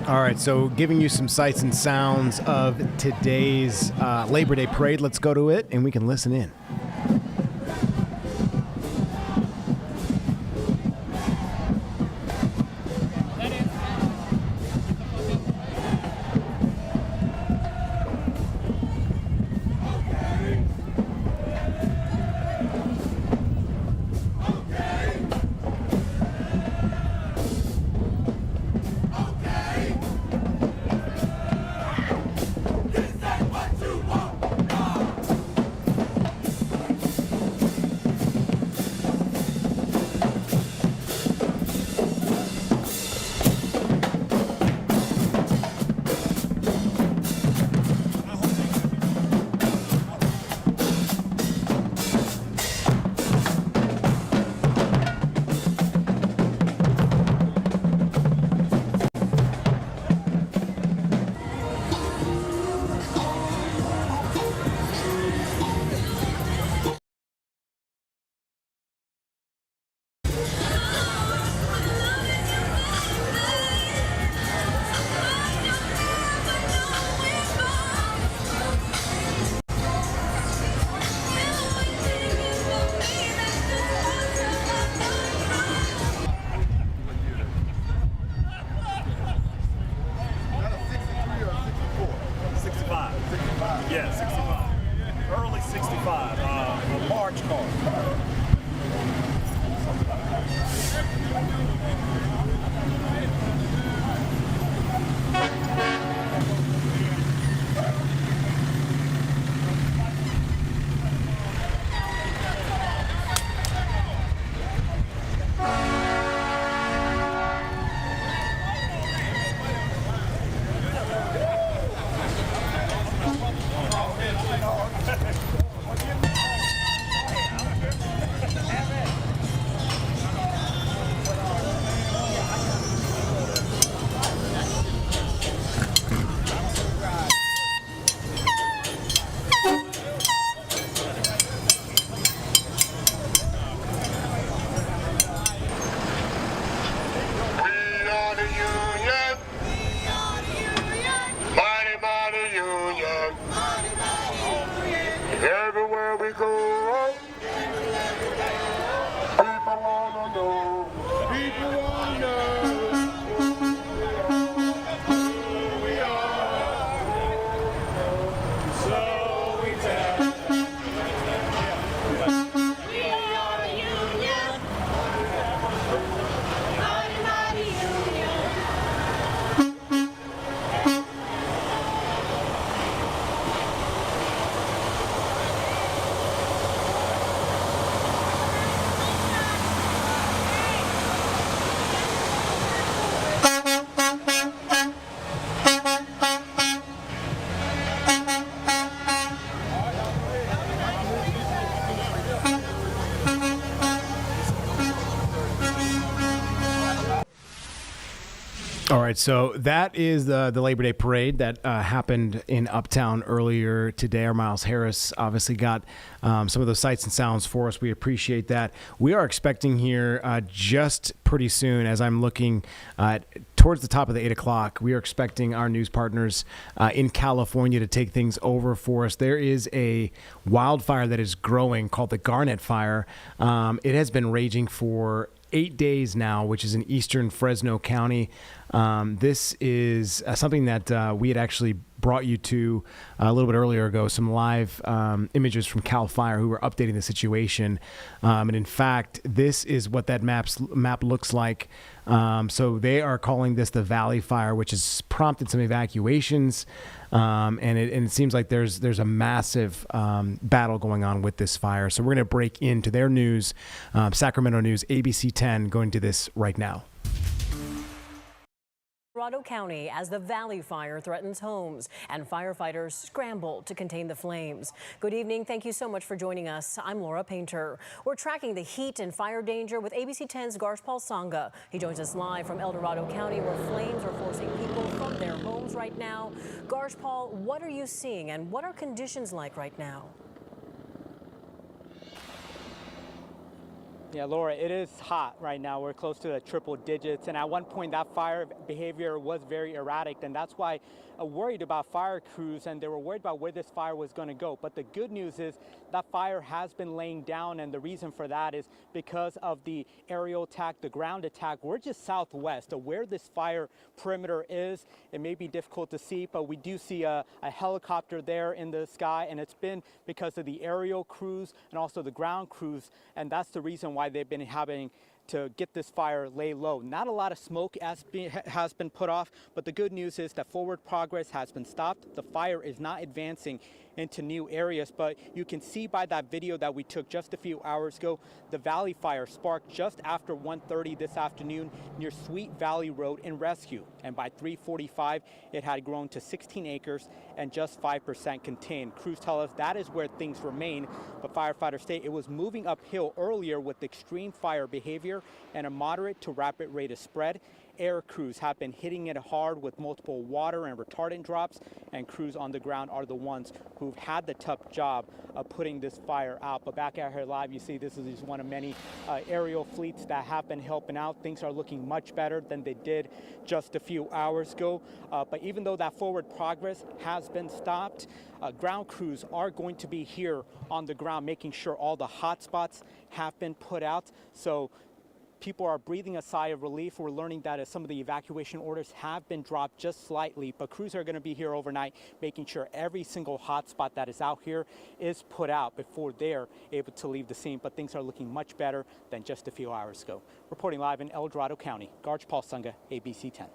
All right, so giving you some sights and sounds of today's Labor Day parade. Let's go to it and we can listen in. Yeah, 65. Early 65. A large car. Everywhere we go, people wanna know. People wanna know who we are. So we tell. We are the union. Mighty, All right, so that is the Labor Day parade that happened in Uptown earlier today. Our Miles Harris obviously got some of those sights and sounds for us. We appreciate that. We are expecting here just pretty soon, as I'm looking towards the top of the 8 o'clock, we are expecting our news partners in California to take things over for us. There is a wildfire that is growing called the Garnet Fire. It has been raging for 8 days now, which is in eastern Fresno County. This is something that we had actually brought you to a little bit earlier ago, some live images from CAL FIRE who were updating the situation. And in fact, this is what that map looks like. So they are calling this the Valley Fire, which has prompted some evacuations. And it seems like there's a massive battle going on with this fire. So we're going to break into their news, Sacramento News, ABC 10, going to this right now. Colorado County as the Valley Fire threatens homes and firefighters scramble to contain the flames. Good evening. Thank you so much for joining us. I'm Laura Painter. We're tracking the heat and fire danger with ABC 10's Garshpal Sangha. He joins us live from El Dorado County, where flames are forcing people from their homes right now. Garshpal, what are you seeing and what are conditions like right now? Yeah, Laura, it is hot right now. We're close to the triple digits, and at one point that fire behavior was very erratic, and that's why worried about fire crews, and they were worried about where this fire was going to go. But the good news is that fire has been laying down, and the reason for that is because of the aerial attack, the ground attack. We're just southwest of where this fire perimeter is. It may be difficult to see, but we do see a helicopter there in the sky, and it's been because of the aerial crews and also the ground crews, and that's the reason why they've been having to get this fire lay low. Not a lot of smoke has been put off, but the good news is that forward progress has been stopped. The fire is not advancing into new areas, but you can see by that video that we took just a few hours ago, the Valley Fire sparked just after 1:30 this afternoon near Sweet Valley Road in Rescue. And by 3:45, it had grown to 16 acres and just 5% contained. Crews tell us that is where things remain, but firefighters say it was moving uphill earlier with extreme fire behavior and a moderate to rapid rate of spread. Air crews have been hitting it hard with multiple water and retardant drops, and crews on the ground are the ones who've had the tough job of putting this fire out. But back out here live, you see this is one of many aerial fleets that have been helping out. Things are looking much better than they did just a few hours ago. But even though that forward progress has been stopped, ground crews are going to be here on the ground, making sure all the hot spots have been put out. So people are breathing a sigh of relief. We're learning that some of the evacuation orders have been dropped just slightly, but crews are going to be here overnight, making sure every single hotspot that is out here is put out before they're able to leave the scene. But things are looking much better than just a few hours ago. Reporting live in El Dorado County, Garshpal Sangha, ABC 10.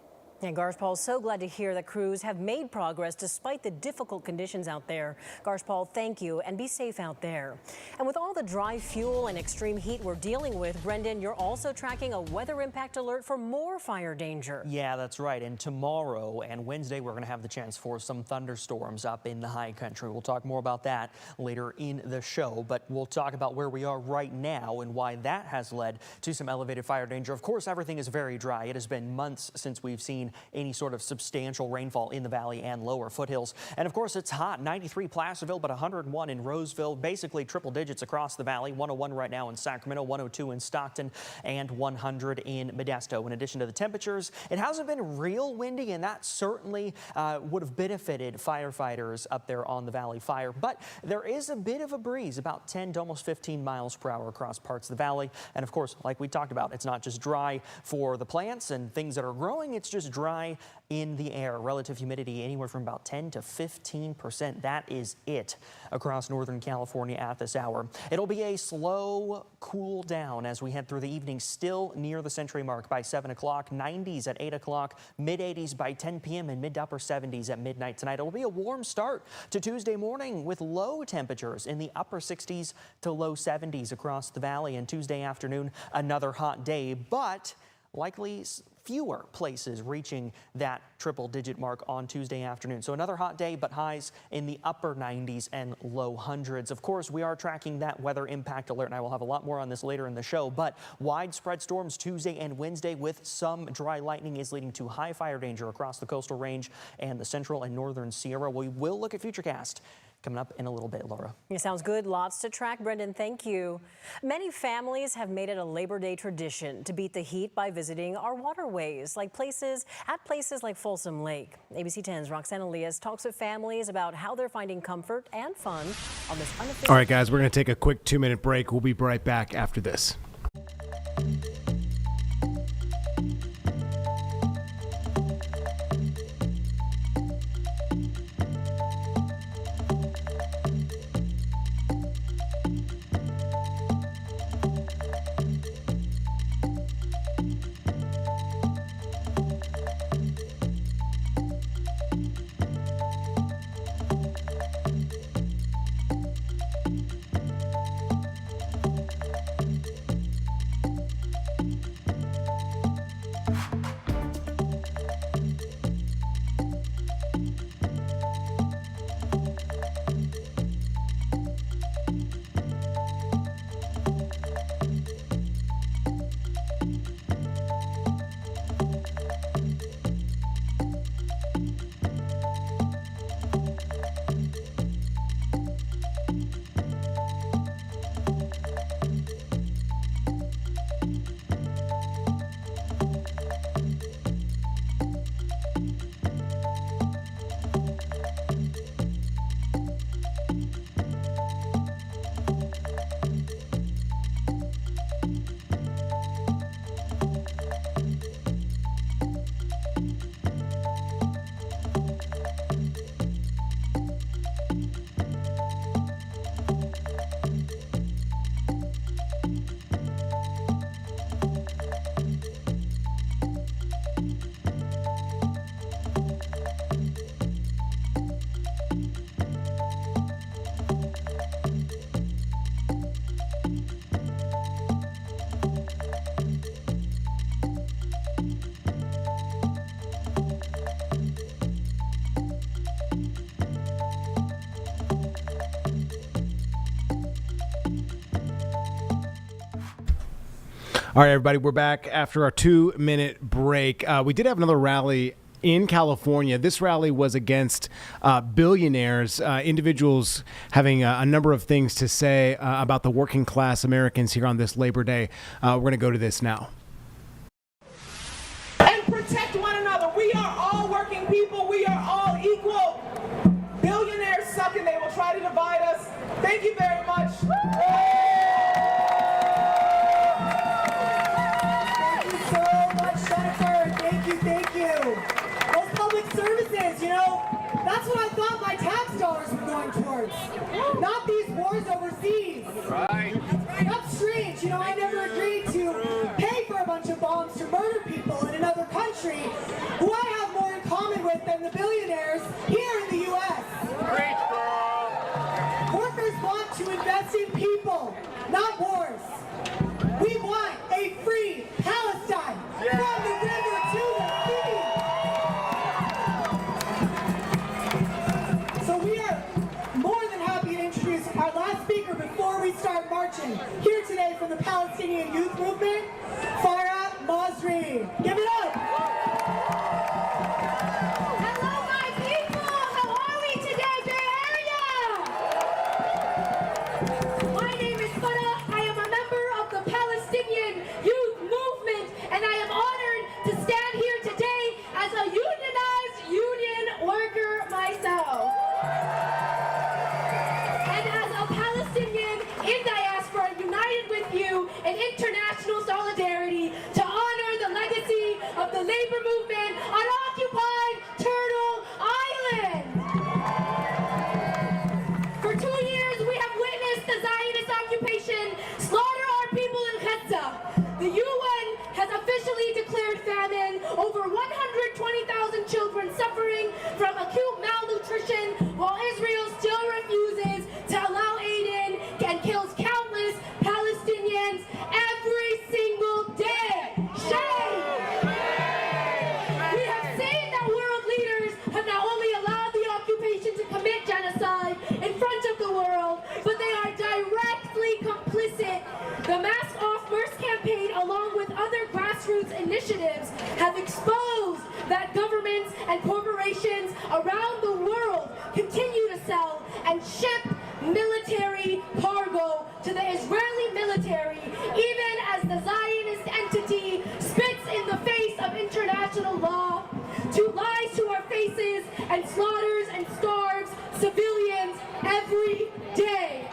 And Garshpal, so glad to hear that crews have made progress despite the difficult conditions out there. Garshpal, thank you, and be safe out there. And with all the dry fuel and extreme heat we're dealing with, Brendan, you're also tracking a weather impact alert for more fire danger. Yeah, that's right. And tomorrow and Wednesday, we're going to have the chance for some thunderstorms up in the high country. We'll talk more about that later in the show, but we'll talk about where we are right now and why that has led to some elevated fire danger. Of course, everything is very dry. It has been months since we've seen any sort of substantial rainfall in the valley and lower foothills. And of course, it's hot. 93 Placerville, but 101 in Roseville, basically triple digits across the valley. 101 right now in Sacramento, 102 in Stockton, and 100 in Modesto. In addition to the temperatures, it hasn't been real windy, and that certainly would have benefited firefighters up there on the Valley Fire. But there is a bit of a breeze, about 10 to almost 15 miles per hour across parts of the valley. And of course, like we talked about, it's not just dry for the plants and things that are growing, it's just dry in the air. Relative humidity anywhere from about 10 to 15%. That is it across Northern California at this hour. It'll be a slow cool down as we head through the evening, still near the century mark by 7 o'clock, 90s at 8 o'clock, mid 80s by 10 p.m. and mid to upper 70s at midnight tonight. It'll be a warm start to Tuesday morning with low temperatures in the upper 60s to low 70s across the valley, and Tuesday afternoon, another hot day, but likely fewer places reaching that triple-digit mark on Tuesday afternoon. So another hot day, but highs in the upper 90s and low hundreds. Of course, we are tracking that weather impact alert, and I will have a lot more on this later in the show. But widespread storms Tuesday and Wednesday with some dry lightning is leading to high fire danger across the coastal range and the central and northern Sierra. We will look at Futurecast coming up in a little bit, Laura. It sounds good. Lots to track, Brendan. Thank you. Many families have made it a Labor Day tradition to beat the heat by visiting our waterways, at places like Folsom Lake. ABC 10's Roxanne Elias talks with families about how they're finding comfort and fun on this unofficial. All right, guys, we're going to take a quick 2-minute break. We'll be right back after this. All right, everybody, we're back after our 2-minute break. We did have another rally in California. This rally was against billionaires, individuals having a number of things to say about the working class Americans here on this Labor Day. We're going to go to this now. And protect one another. We are all working people. We are all equal. Billionaires suck and they will try to divide us. Thank you very much. Thank you. Those public services, that's what I thought my tax dollars were going towards. Not these wars overseas. Right. That's strange. I never agreed to pay for a bunch of bombs to murder people in another country who I have more in common with than the billionaires here in the U.S. Preach, girl. Workers want to invest in people, not wars. We want a free Palestine from the river to the sea. So we are more than happy to introduce our last speaker before we start marching. Here today from the Palestinian Youth Movement, Farah Masri. Give it up. Hello, my people. How are we today, Bay Area? My name is Farah. I am a member of the Palestinian Youth Movement, and I am honored to stand here today as a unionized union worker myself. And as a Palestinian in diaspora, united with you in international solidarity to honor the legacy of the labor movement on occupied Turtle Island. For 2 years, we have witnessed the Zionist occupation slaughter our people in Gaza. The UN has officially declared famine, over 120,000 children suffering from acute malnutrition, while Israel still refuses to allow aid in and kills countless Palestinians every single day. Shame! initiatives have exposed that governments and corporations around the world continue to sell and ship military cargo to the Israeli military, even as the Zionist entity spits in the face of international law, to lies to our faces and slaughters and starves civilians every day.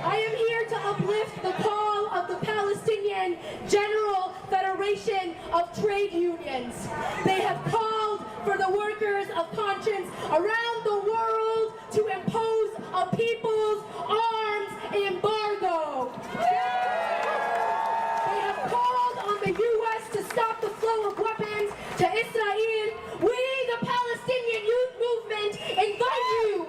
I am here to uplift the call of the Palestinian General Federation of Trade Unions. They have called for the workers of conscience around the world to impose a people's arms embargo. They have called on the U.S. to stop the flow of weapons to Israel. We, the Palestinian Youth Movement, invite you,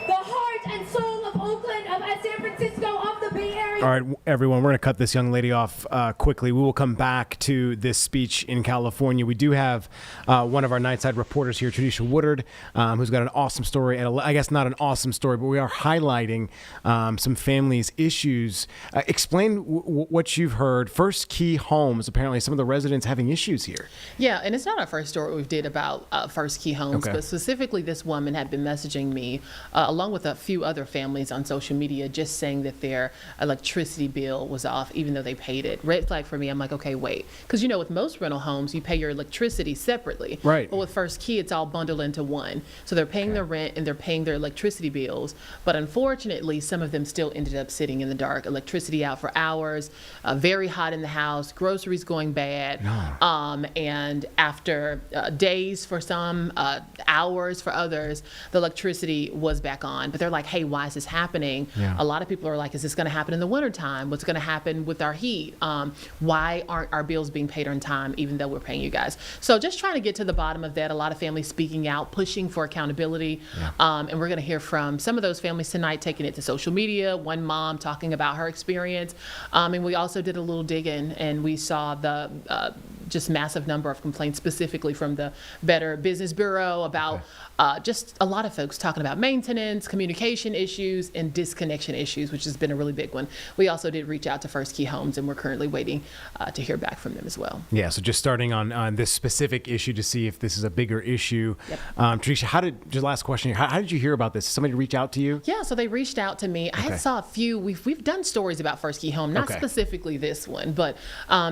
the heart and soul of Oakland, of San Francisco, of the Bay Area. All right, everyone, we're going to cut this young lady off quickly. We will come back to this speech in California. We do have one of our Nightside reporters here, Katrina Woodard, who's got an awesome story. And I guess not an awesome story, but we are highlighting some families' issues. Explain what you've heard. First Key Homes, apparently some of the residents having issues here. Yeah, and it's not our first story we did about First Key Homes, Okay. but specifically this woman had been messaging me along with a few other families on social media, just saying that their electricity bill was off, even though they paid it. Red flag for me. I'm like, okay, wait. Because, with most rental homes, you pay your electricity separately. Right. But with First Key, it's all bundled into one. So they're paying their rent and they're paying their electricity bills. But unfortunately, some of them still ended up sitting in the dark. Electricity out for hours, very hot in the house, groceries going bad. And after days for some, hours for others, the electricity was back on. But they're like, hey, why is this happening? Yeah. A lot of people are like, is this going to happen in the wintertime? What's going to happen with our heat? Why aren't our bills being paid on time, even though we're paying you guys? So just trying to get to the bottom of that. A lot of families speaking out, pushing for accountability. And we're going to hear from some of those families tonight, taking it to social media. One mom talking about her experience. And we also did a little digging, and we saw the just massive number of complaints, specifically from the Better Business Bureau about just a lot of folks talking about maintenance, communication issues, and disconnection issues, which has been a really big one. We also did reach out to First Key Homes, and we're currently waiting to hear back from them as well. Yeah, so just starting on this specific issue to see if this is a bigger issue. Tricia, just last question here. How did you hear about this? Did somebody reach out to you? Yeah, so they reached out to me. I saw a few. We've done stories about First Key Home, not specifically this one, but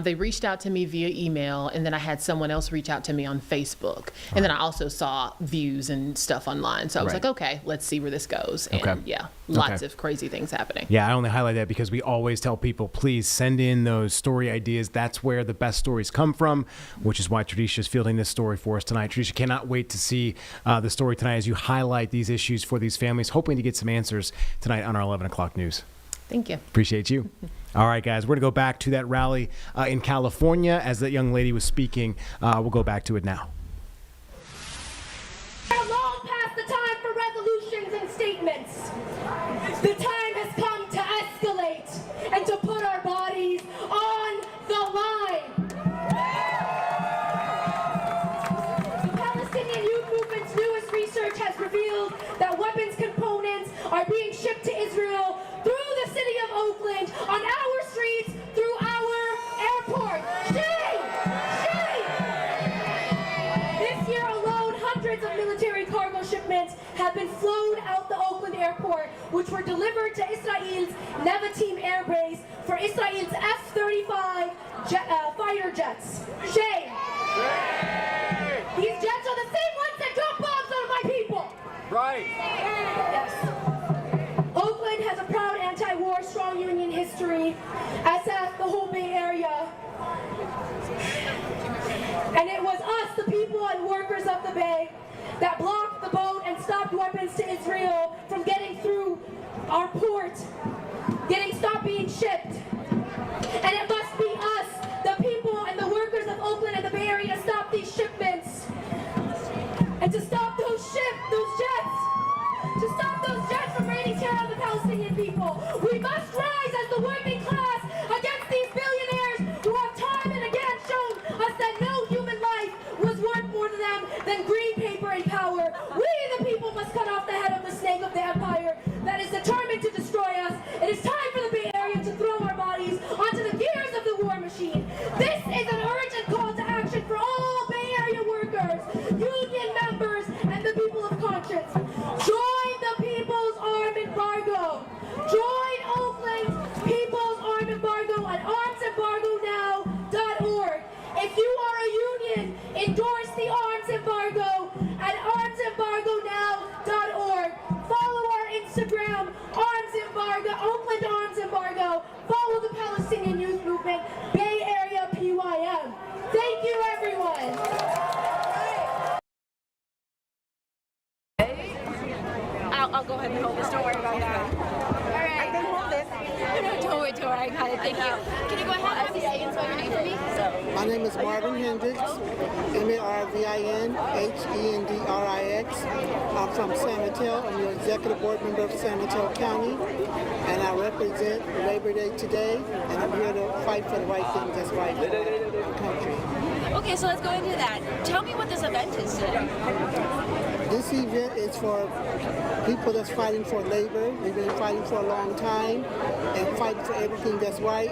they reached out to me via email, and then I had someone else reach out to me on Facebook. And then I also saw views and stuff online. So I was like, okay, let's see where this goes. And lots of crazy things happening. Yeah, I only highlight that because we always tell people, please send in those story ideas. That's where the best stories come from, which is why Tradisha is fielding this story for us tonight. Tradisha, cannot wait to see the story tonight as you highlight these issues for these families, hoping to get some answers tonight on our 11 o'clock news. Thank you. Appreciate you. All right, guys, we're going to go back to that rally in California as that young lady was speaking. We'll go back to it now. We're long past the time for resolutions and statements. The time has come to escalate and to put our bodies on the line. The Palestinian Youth Movement's newest research has revealed that weapons components are being shipped to Israel through the city of Oakland, on our streets, through our airport. This year alone, hundreds of military cargo shipments have been flown out the Oakland airport, which were delivered to Israel's Nevatim Air Base for Israel's F-35 fighter jets. Shame. These jets are the same ones that drop bombs on my people. Right. Yes. Oakland has a proud anti-war, strong union history, as has the whole Bay Area. And it was us, the people and workers of the Bay, that blocked the boat and stopped weapons to Israel from getting through our port, stopped being shipped. And it must be us, the people and the workers of Oakland and the Bay Area, to stop these shipments. And to stop those jets from raining terror on the Palestinian people. We must rise as the working class against these billionaires who have time and again shown us that no human life was worth more to them than green paper and power. We, the people, must cut off the head of the snake of the empire that is determined to destroy us I'll go ahead and hold this. Don't worry about that. All right. I can hold it. No, don't worry. I got it. Thank you. Can you go ahead and have you say and spell your name for me? My name is Marvin Hendricks, MARVIN, I'm from San Mateo. I'm the executive board member of San Mateo County, and I represent Labor Day today, and I'm here to fight for the right thing that's right for our country. Okay, so let's go into that. Tell me what this event is today. This event is for people that's fighting for labor. We've been fighting for a long time and fighting for everything that's right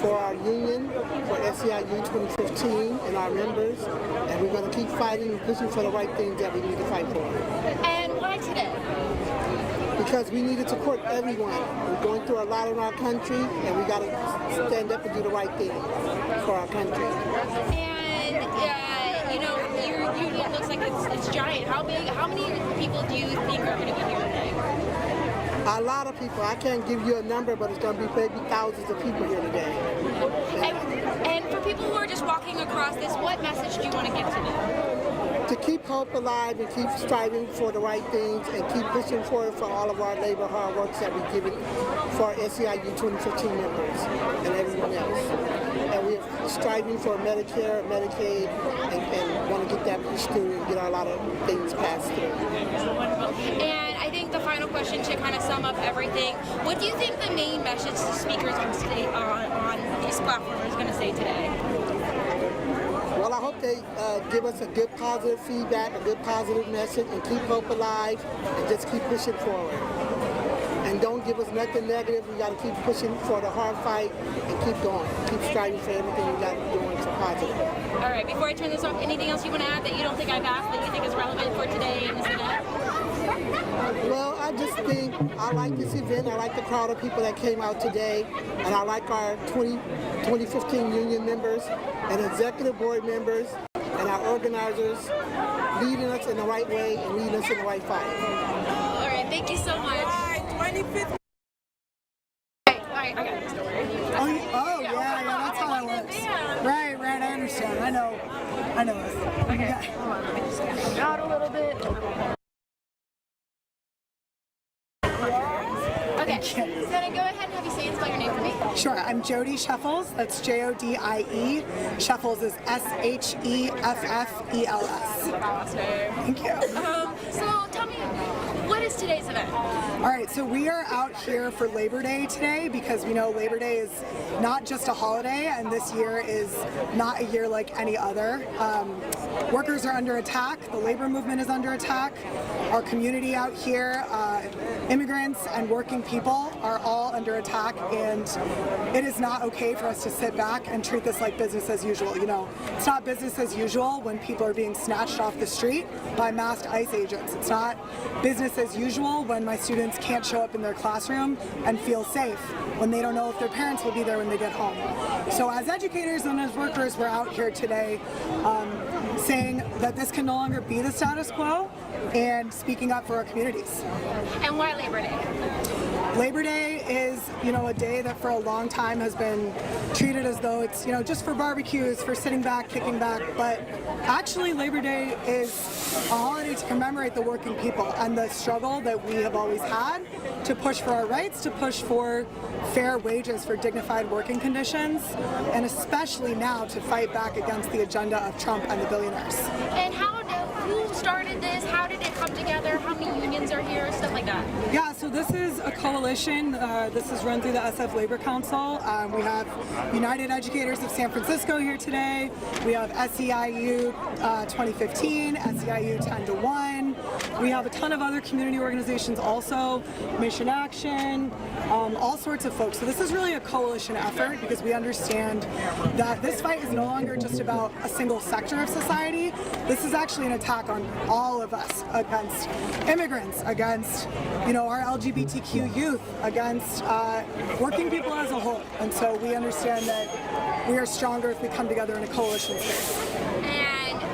for our union, for SEIU 2015 and our members. And we're going to keep fighting and pushing for the right things that we need to fight for. And why today? Because we need to support everyone. We're going through a lot in our country, and we got to stand up and do the right thing for our country. And you know, your union looks like it's giant. How big? How many people do you think are going to be here today? A lot of people. I can't give you a number, but it's going to be maybe thousands of people here today. And for people who are just walking across this, what message do you want to give to them? To keep hope alive and keep striving for the right things and keep pushing forward for all of our labor hard works that we give it for our SEIU 2015 members and everyone else. And we're striving for Medicare, Medicaid, and want to get that pushed through and get a lot of things passed through. And I think the final question to kind of sum up everything, what do you think the main message the speakers on this platform is going to say today? Well, I hope they give us a good positive feedback, a good positive message, and keep hope alive, and just keep pushing forward. And don't give us nothing negative. We got to keep pushing for the hard fight and keep going. Keep striving for everything we got to be doing for positive. All right, before I turn this off, anything else you want to add that you don't think I've asked that you think is relevant for today in this event? Well, I just think I like this event. I like the crowd of people that came out today, and I like our 2015 union members and executive board members and our organizers leading us in the right way and leading us in the right fight. All right, thank you so much. All right, 25th. All right, I got this. Don't worry. Yeah, that's how that works. Right, I understand. I know this. Okay, hold on, let me just get out a little bit. Okay, so then go ahead and have you say and spell your name for me. Sure, I'm Jody Sheffels. That's Jodie. Sheffels is Sheffels. Awesome. Thank you. So tell me, what is today's event? All right, so we are out here for Labor Day today because we know Labor Day is not just a holiday, and this year is not a year like any other. Workers are under attack. The labor movement is under attack. Our community out here, immigrants and working people are all under attack, and it is not okay for us to sit back and treat this like business as usual. You know, it's not business as usual when people are being snatched off the street by masked ICE agents. It's not business as usual when my students can't show up in their classroom and feel safe, when they don't know if their parents will be there when they get home. So as educators and as workers, we're out here today saying that this can no longer be the status quo and speaking up for our communities. And why Labor Day? Labor Day is, a day that for a long time has been treated as though it's, just for barbecues, for sitting back, kicking back, but actually Labor Day is a holiday to commemorate the working people and the struggle that we have always had to push for our rights, to push for fair wages, for dignified working conditions, and especially now to fight back against the agenda of Trump and the billionaires. And who started this? How did it come together? How many unions are here? Stuff like that. Yeah, so this is a coalition. This is run through the SF Labor Council. We have United Educators of San Francisco here today. We have SEIU 2015, SEIU 10-1. We have a ton of other community organizations also, Mission Action, all sorts of folks. So this is really a coalition effort because we understand that this fight is no longer just about a single sector of society. This is actually an attack on all of us, against immigrants, against our LGBTQ youth, against working people as a whole. And so we understand that we are stronger if we come together in a coalition space.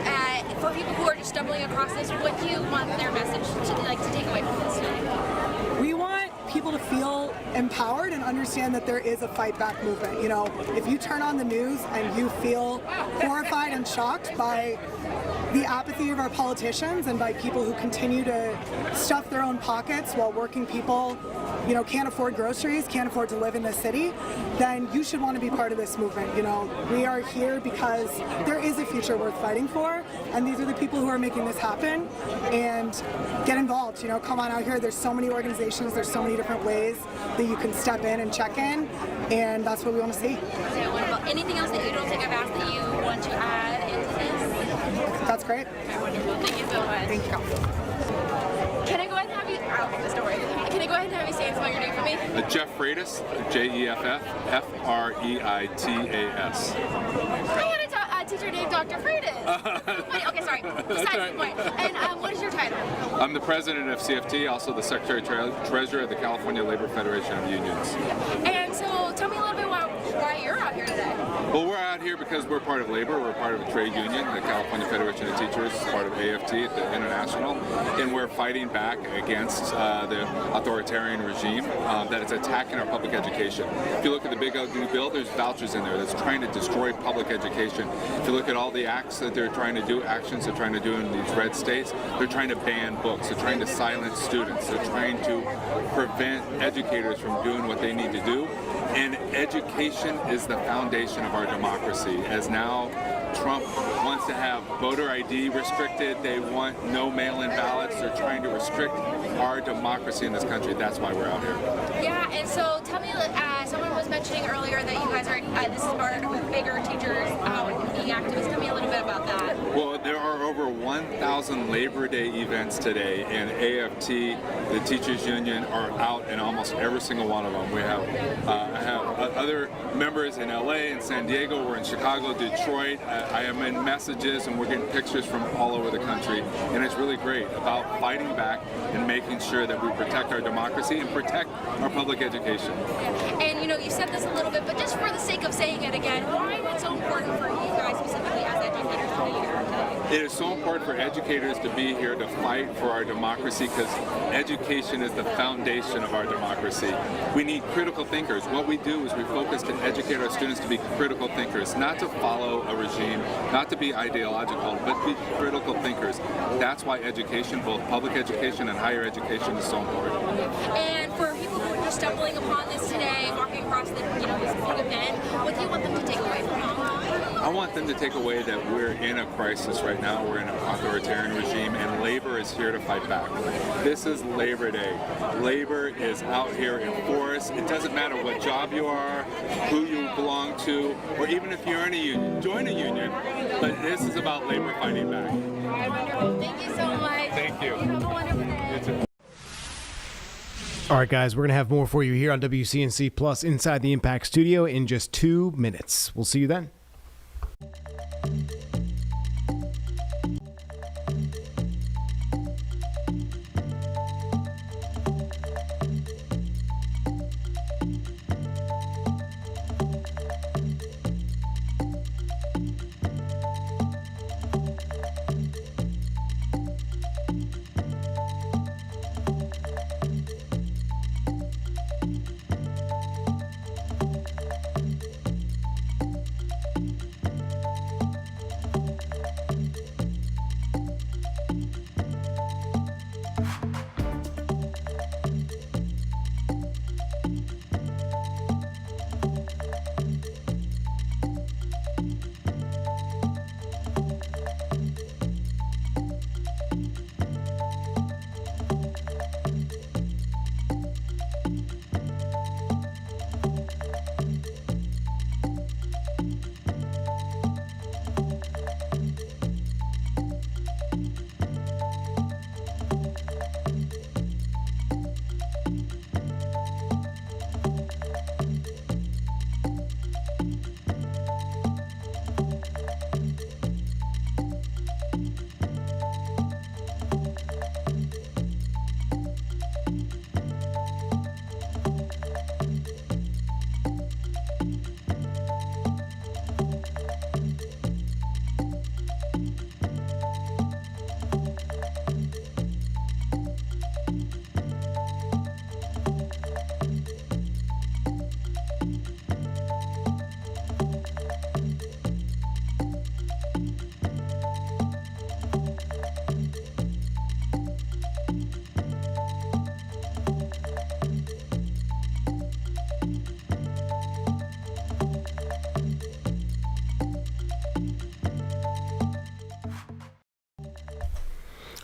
And for people who are just stumbling across this, what do you want their message to take away from this today? We want people to feel empowered and understand that there is a fight back movement. If you turn on the news and you feel horrified and shocked by the apathy of our politicians and by people who continue to stuff their own pockets while working people, can't afford groceries, can't afford to live in this city, then you should want to be part of this movement. We are here because there is a future worth fighting for, and these are the people who are making this happen. And get involved. Come on out here. There's so many organizations. There's so many different ways that you can step in and check in, and that's what we want to see. Okay, wonderful. Anything else that you don't think I've asked that you want to add into this? That's great. Okay, wonderful. Thank you so much. Thank you. Can I go ahead and have you? Can I go ahead and have you say and spell your name for me? Jeff Freitas, Jeff Freitas. I had a teacher named Dr. Freitas. Okay, sorry. Besides the point. And what is your title? I'm the president of CFT, also the secretary treasurer of the California Labor Federation of Unions. And so tell me a little bit about why you're out here today. Well, we're out here because we're part of labor. We're part of a trade union, the California Federation of Teachers, part of AFT, the International, and we're fighting back against the authoritarian regime that is attacking our public education. If you look at the big ugly bill, there's vouchers in there that's trying to destroy public education. If you look at all the acts that they're trying to do, actions they're trying to do in these red states, they're trying to ban books, they're trying to silence students, they're trying to prevent educators from doing what they need to do. And education is the foundation of our democracy. As now Trump wants to have voter ID restricted, they want no mail-in ballots, they're trying to restrict our democracy in this country. That's why we're out here. Yeah, and so tell me, someone was mentioning earlier that you guys are, this is part of bigger teachers being activists. Tell me a little bit about that. Well, there are over 1,000 Labor Day events today, and AFT, the teachers union, are out in almost every single one of them. We have, I have other members in LA and San Diego, we're in Chicago, Detroit. I am in messages and we're getting pictures from all over the country, and it's really great about fighting back and making sure that we protect our democracy and protect our public education. And you said this a little bit, but just for the sake of saying it again, why is it so important for you guys specifically as educators to be here today? It is so important for educators to be here to fight for our democracy because education is the foundation of our democracy. We need critical thinkers. What we do is we focus to educate our students to be critical thinkers, not to follow a regime, not to be ideological, but be critical thinkers. That's why education, both public education and higher education, is so important. And for people who are just stumbling upon this today, walking across this big event, what do you want them to take away from it? I want them to take away that we're in a crisis right now. We're in an authoritarian regime, and labor is here to fight back. This is Labor Day. Labor is out here in force. It doesn't matter what job you are, who you belong to, or even if you're in a union, join a union. But this is about labor fighting back. All right, wonderful. Thank you so much. Thank you. Have a wonderful day. You too. All right, guys, we're going to have more for you here on WCNC Plus inside the Impact Studio in just 2 minutes. We'll see you then.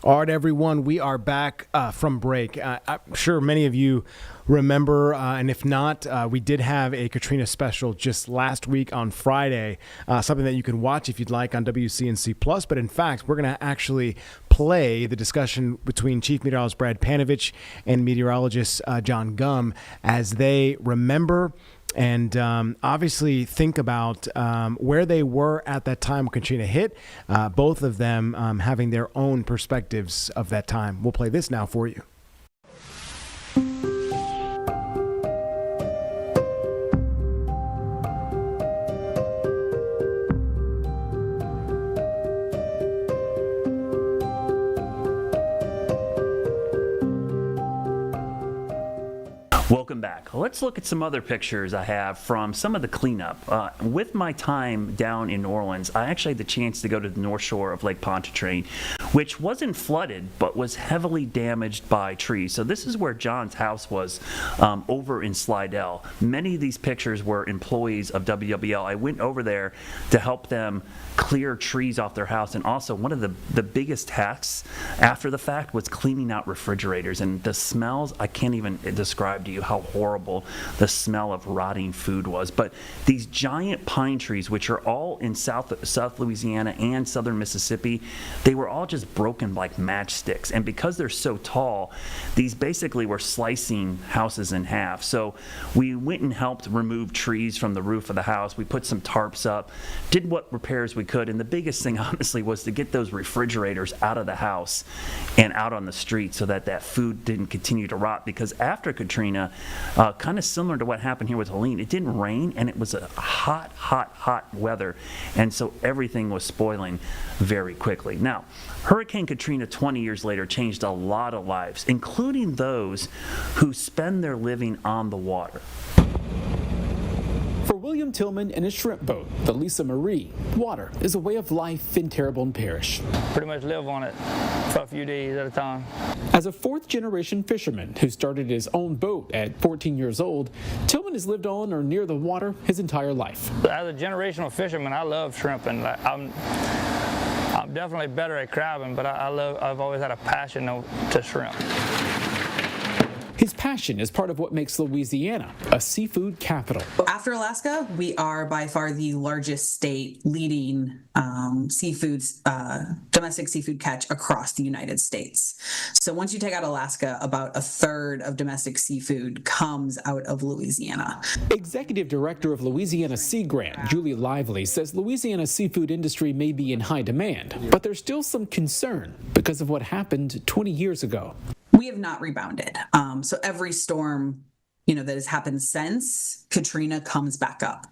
All right, everyone, we are back from break. I'm sure many of you remember, and if not, we did have a Katrina special just last week on Friday, something that you can watch if you'd like on WCNC+. But in fact, we're going to actually play the discussion between Chief Meteorologist Brad Panovich and meteorologist John Gum as they remember and obviously think about where they were at that time when Katrina hit, both of them having their own perspectives of that time. We'll play this now for you. Welcome back. Let's look at some other pictures I have from some of the cleanup. With my time down in New Orleans, I actually had the chance to go to the north shore of Lake Pontchartrain, which wasn't flooded, but was heavily damaged by trees. So this is where John's house was over in Slidell. Many of these pictures were employees of WWL. I went over there to help them clear trees off their house, and also one of the biggest tasks after the fact was cleaning out refrigerators, and the smells, I can't even describe to you how horrible the smell of rotting food was. But these giant pine trees, which are all in South Louisiana and southern Mississippi, they were all just broken like matchsticks, and because they're so tall, these basically were slicing houses in half. So we went and helped remove trees from the roof of the house. We put some tarps up, did what repairs we could, and the biggest thing honestly was to get those refrigerators out of the house and out on the street so that that food didn't continue to rot, because after Katrina, kind of similar to what happened here with Helene, it didn't rain and it was a hot weather, and so everything was spoiling very quickly. Now, Hurricane Katrina 20 years later changed a lot of lives, including those who spend their living on the water. For William Tillman and his shrimp boat, the Lisa Marie, water is a way of life in Terrebonne Parish. Pretty much live on it for a few days at a time. As a fourth-generation fisherman who started his own boat at 14 years old, Tillman has lived on or near the water his entire life. As a generational fisherman, I love shrimping. I'm definitely better at crabbing, but I've always had a passion to shrimp. His passion is part of what makes Louisiana a seafood capital. After Alaska, we are by far the largest state leading domestic seafood catch across the United States. So once you take out Alaska, about a third of domestic seafood comes out of Louisiana. Executive Director of Louisiana Sea Grant, Julie Lively, says Louisiana's seafood industry may be in high demand, but there's still some concern because of what happened 20 years ago. We have not rebounded. So every storm, that has happened since Katrina comes back up.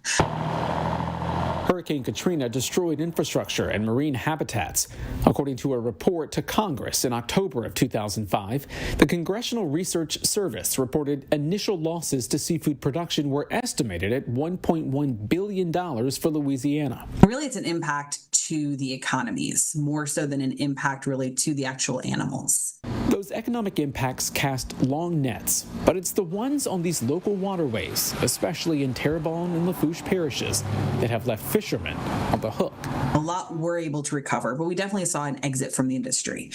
Hurricane Katrina destroyed infrastructure and marine habitats. According to a report to Congress in October of 2005, the Congressional Research Service reported initial losses to seafood production were estimated at $1.1 billion for Louisiana. Really, it's an impact to the economies, more so than an impact really to the actual animals. Those economic impacts cast long nets, but it's the ones on these local waterways, especially in Terrebonne and Lafourche parishes, that have left fishermen on the hook. A lot were able to recover, but we definitely saw an exit from the industry.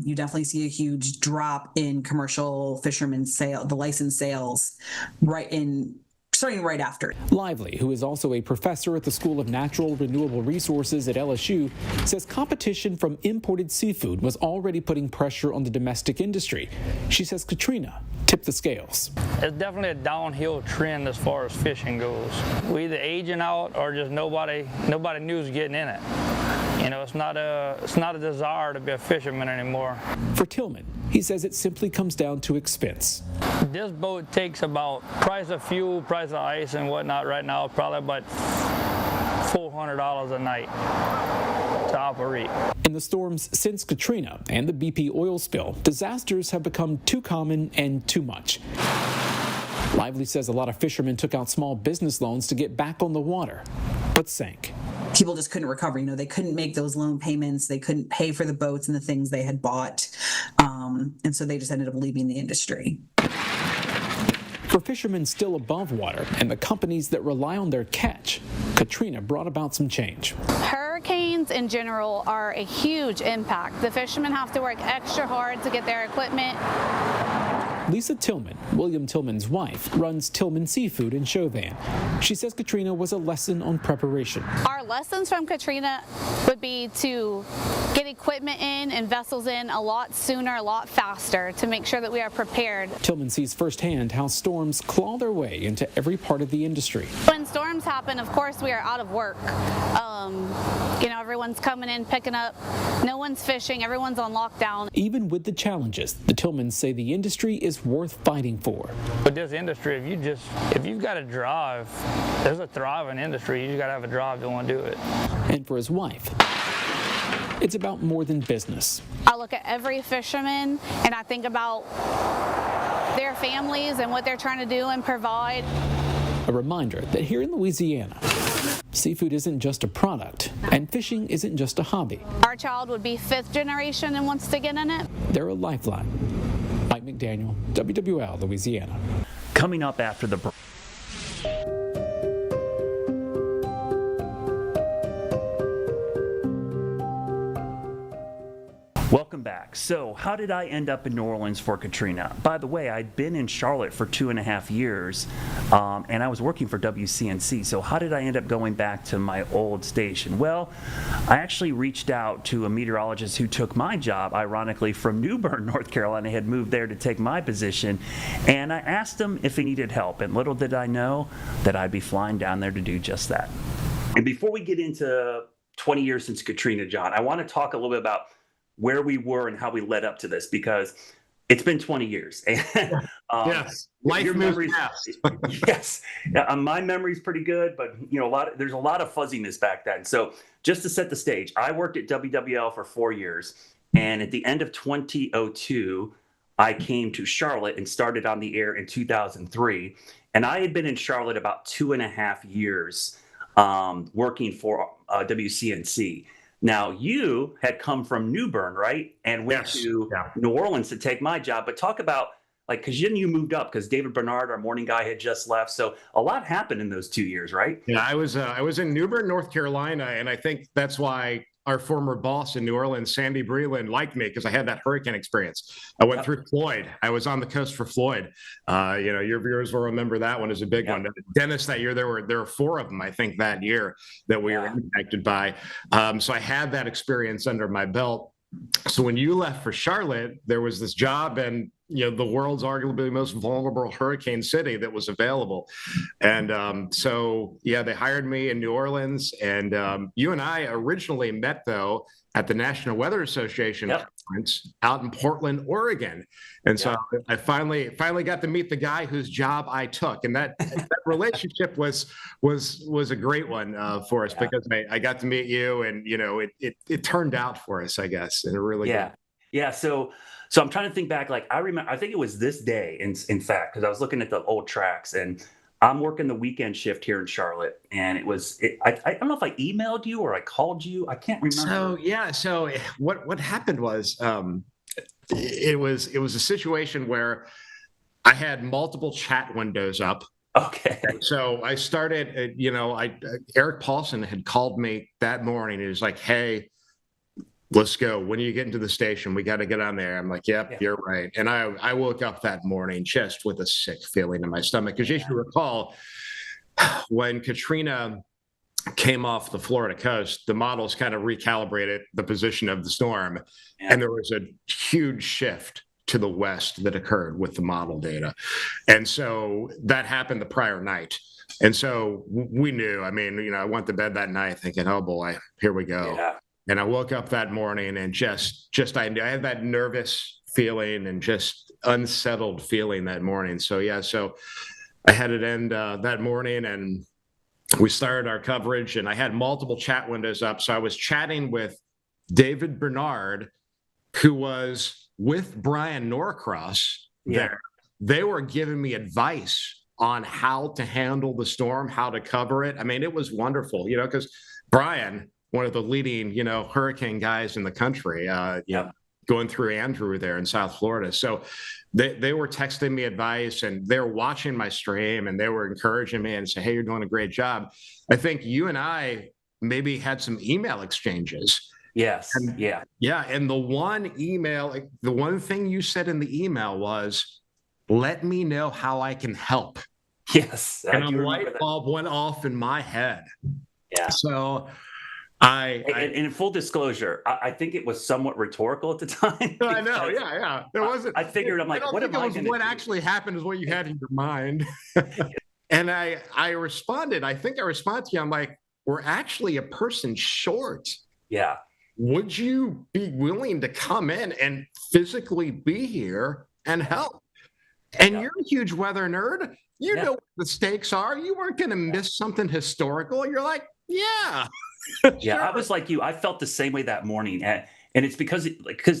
You definitely see a huge drop in commercial fishermen the license sales starting right after. Lively, who is also a professor at the School of Natural Renewable Resources at LSU, says competition from imported seafood was already putting pressure on the domestic industry. She says Katrina tipped the scales. It's definitely a downhill trend as far as fishing goes. We're either aging out or just nobody new is getting in it. It's not a desire to be a fisherman anymore. For Tillman, he says it simply comes down to expense. This boat takes about price of fuel, price of ice and whatnot right now, probably about $400 a night to operate. In the storms since Katrina and the BP oil spill, disasters have become too common and too much. Lively says a lot of fishermen took out small business loans to get back on the water, but sank. People just couldn't recover. They couldn't make those loan payments. They couldn't pay for the boats and the things they had bought. And so they just ended up leaving the industry. For fishermen still above water and the companies that rely on their catch, Katrina brought about some change. Hurricanes hurricanes in general are a huge impact. The fishermen have to work extra hard to get their equipment. Lisa Tillman, William Tillman's wife, runs Tillman Seafood in Chauvin. She says Katrina was a lesson on preparation. Our lessons from Katrina would be to get equipment in and vessels in a lot sooner, a lot faster to make sure that we are prepared. Tillman sees firsthand how storms claw their way into every part of the industry. When storms happen, of course, we are out of work. Everyone's coming in, picking up. No one's fishing. Everyone's on lockdown. Even with the challenges, the Tillmans say the industry is worth fighting for. With this industry, if you've got a drive, there's a thriving industry. You just got to have a drive to want to do it. And for his wife, it's about more than business. I look at every fisherman and I think about their families and what they're trying to do and provide. A reminder that here in Louisiana, seafood isn't just a product, and fishing isn't just a hobby. Our child would be 5th generation and wants to get in it. They're a lifeline. Mike McDaniel, WWL, Louisiana. Coming up after the break. Welcome back. So, how did I end up in New Orleans for Katrina? By the way, I'd been in Charlotte for 2.5 years, and I was working for WCNC. So, how did I end up going back to my old station? Well, I actually reached out to a meteorologist who took my job, ironically, from New Bern, North Carolina. He had moved there to take my position, and I asked him if he needed help. And little did I know that I'd be flying down there to do just that. And before we get into 20 years since Katrina, John, I want to talk a little bit about where we were and how we led up to this, because it's been 20 years. Yes, life moves fast. Yes, my memory's pretty good, but there's a lot of fuzziness back then. So just to set the stage, I worked at WWL for 4 years, and at the end of 2002, I came to Charlotte and started on the air in 2003. And I had been in Charlotte about 2.5 years working for WCNC. Now, you had come from New Bern, right? And went to New Orleans to take my job. But talk about, because then you moved up because David Bernard, our morning guy, had just left. So a lot happened in those 2 years, right? Yeah, I was in New Bern, North Carolina, and I think that's why our former boss in New Orleans, Sandy Breland, liked me, because I had that hurricane experience. I went through Floyd. I was on the coast for Floyd. Your viewers will remember that one as a big one. Dennis, that year, there were 4 of them, I think, that year that we were impacted by. So I had that experience under my belt. So when you left for Charlotte, there was this job, and the world's arguably most vulnerable hurricane city that was available. And they hired me in New Orleans. And you and I originally met, though, at the National Weather Association conference out in Portland, Oregon. And so I finally got to meet the guy whose job I took. And that relationship was a great one for us, because I got to meet you, and it turned out for us, I guess, in a really good way. Yeah. So I'm trying to think back. I think it was this day, in fact, because I was looking at the old tracks, and I'm working the weekend shift here in Charlotte, and I don't know if I emailed you or I called you. I can't remember. So what happened was, it was a situation where I had multiple chat windows up. Okay. So I started, Eric Paulson had called me that morning. He was like, "Hey, let's go. When are you getting to the station? We got to get on there." I'm like, yep, you're right. And I woke up that morning just with a sick feeling in my stomach. Because as you recall, when Katrina came off the Florida coast, the models kind of recalibrated the position of the storm. And there was a huge shift to the west that occurred with the model data. And so that happened the prior night. And so we knew, I went to bed that night thinking, oh boy, here we go. Yeah. And I woke up that morning and I had that nervous feeling and just unsettled feeling that morning. So I had it end that morning, and we started our coverage, and I had multiple chat windows up. So I was chatting with David Bernard, who was with Brian Norcross there. They were giving me advice on how to handle the storm, how to cover it. It was wonderful, because Brian, one of the leading, hurricane guys in the country, going through Andrew there in South Florida. So they were texting me advice, and they were watching my stream, and they were encouraging me and say, "Hey, you're doing a great job." I think you and I maybe had some email exchanges. Yes. And, yeah. And the one thing you said in the email was, let me know how I can help. Yes. And a light bulb went off in my head. Yeah. So and in full disclosure, I think it was somewhat rhetorical at the time. I know. Yeah. There wasn't. I figured, I'm like, what am I going to do? What actually happened is what you had in your mind. And I responded. I think I responded to you. I'm like, we're actually a person short. Yeah. Would you be willing to come in and physically be here and help? And you're a huge weather nerd. You know what the stakes are. You weren't going to miss something historical. You're like, yeah. Yeah, I was like you. I felt the same way that morning. And it's because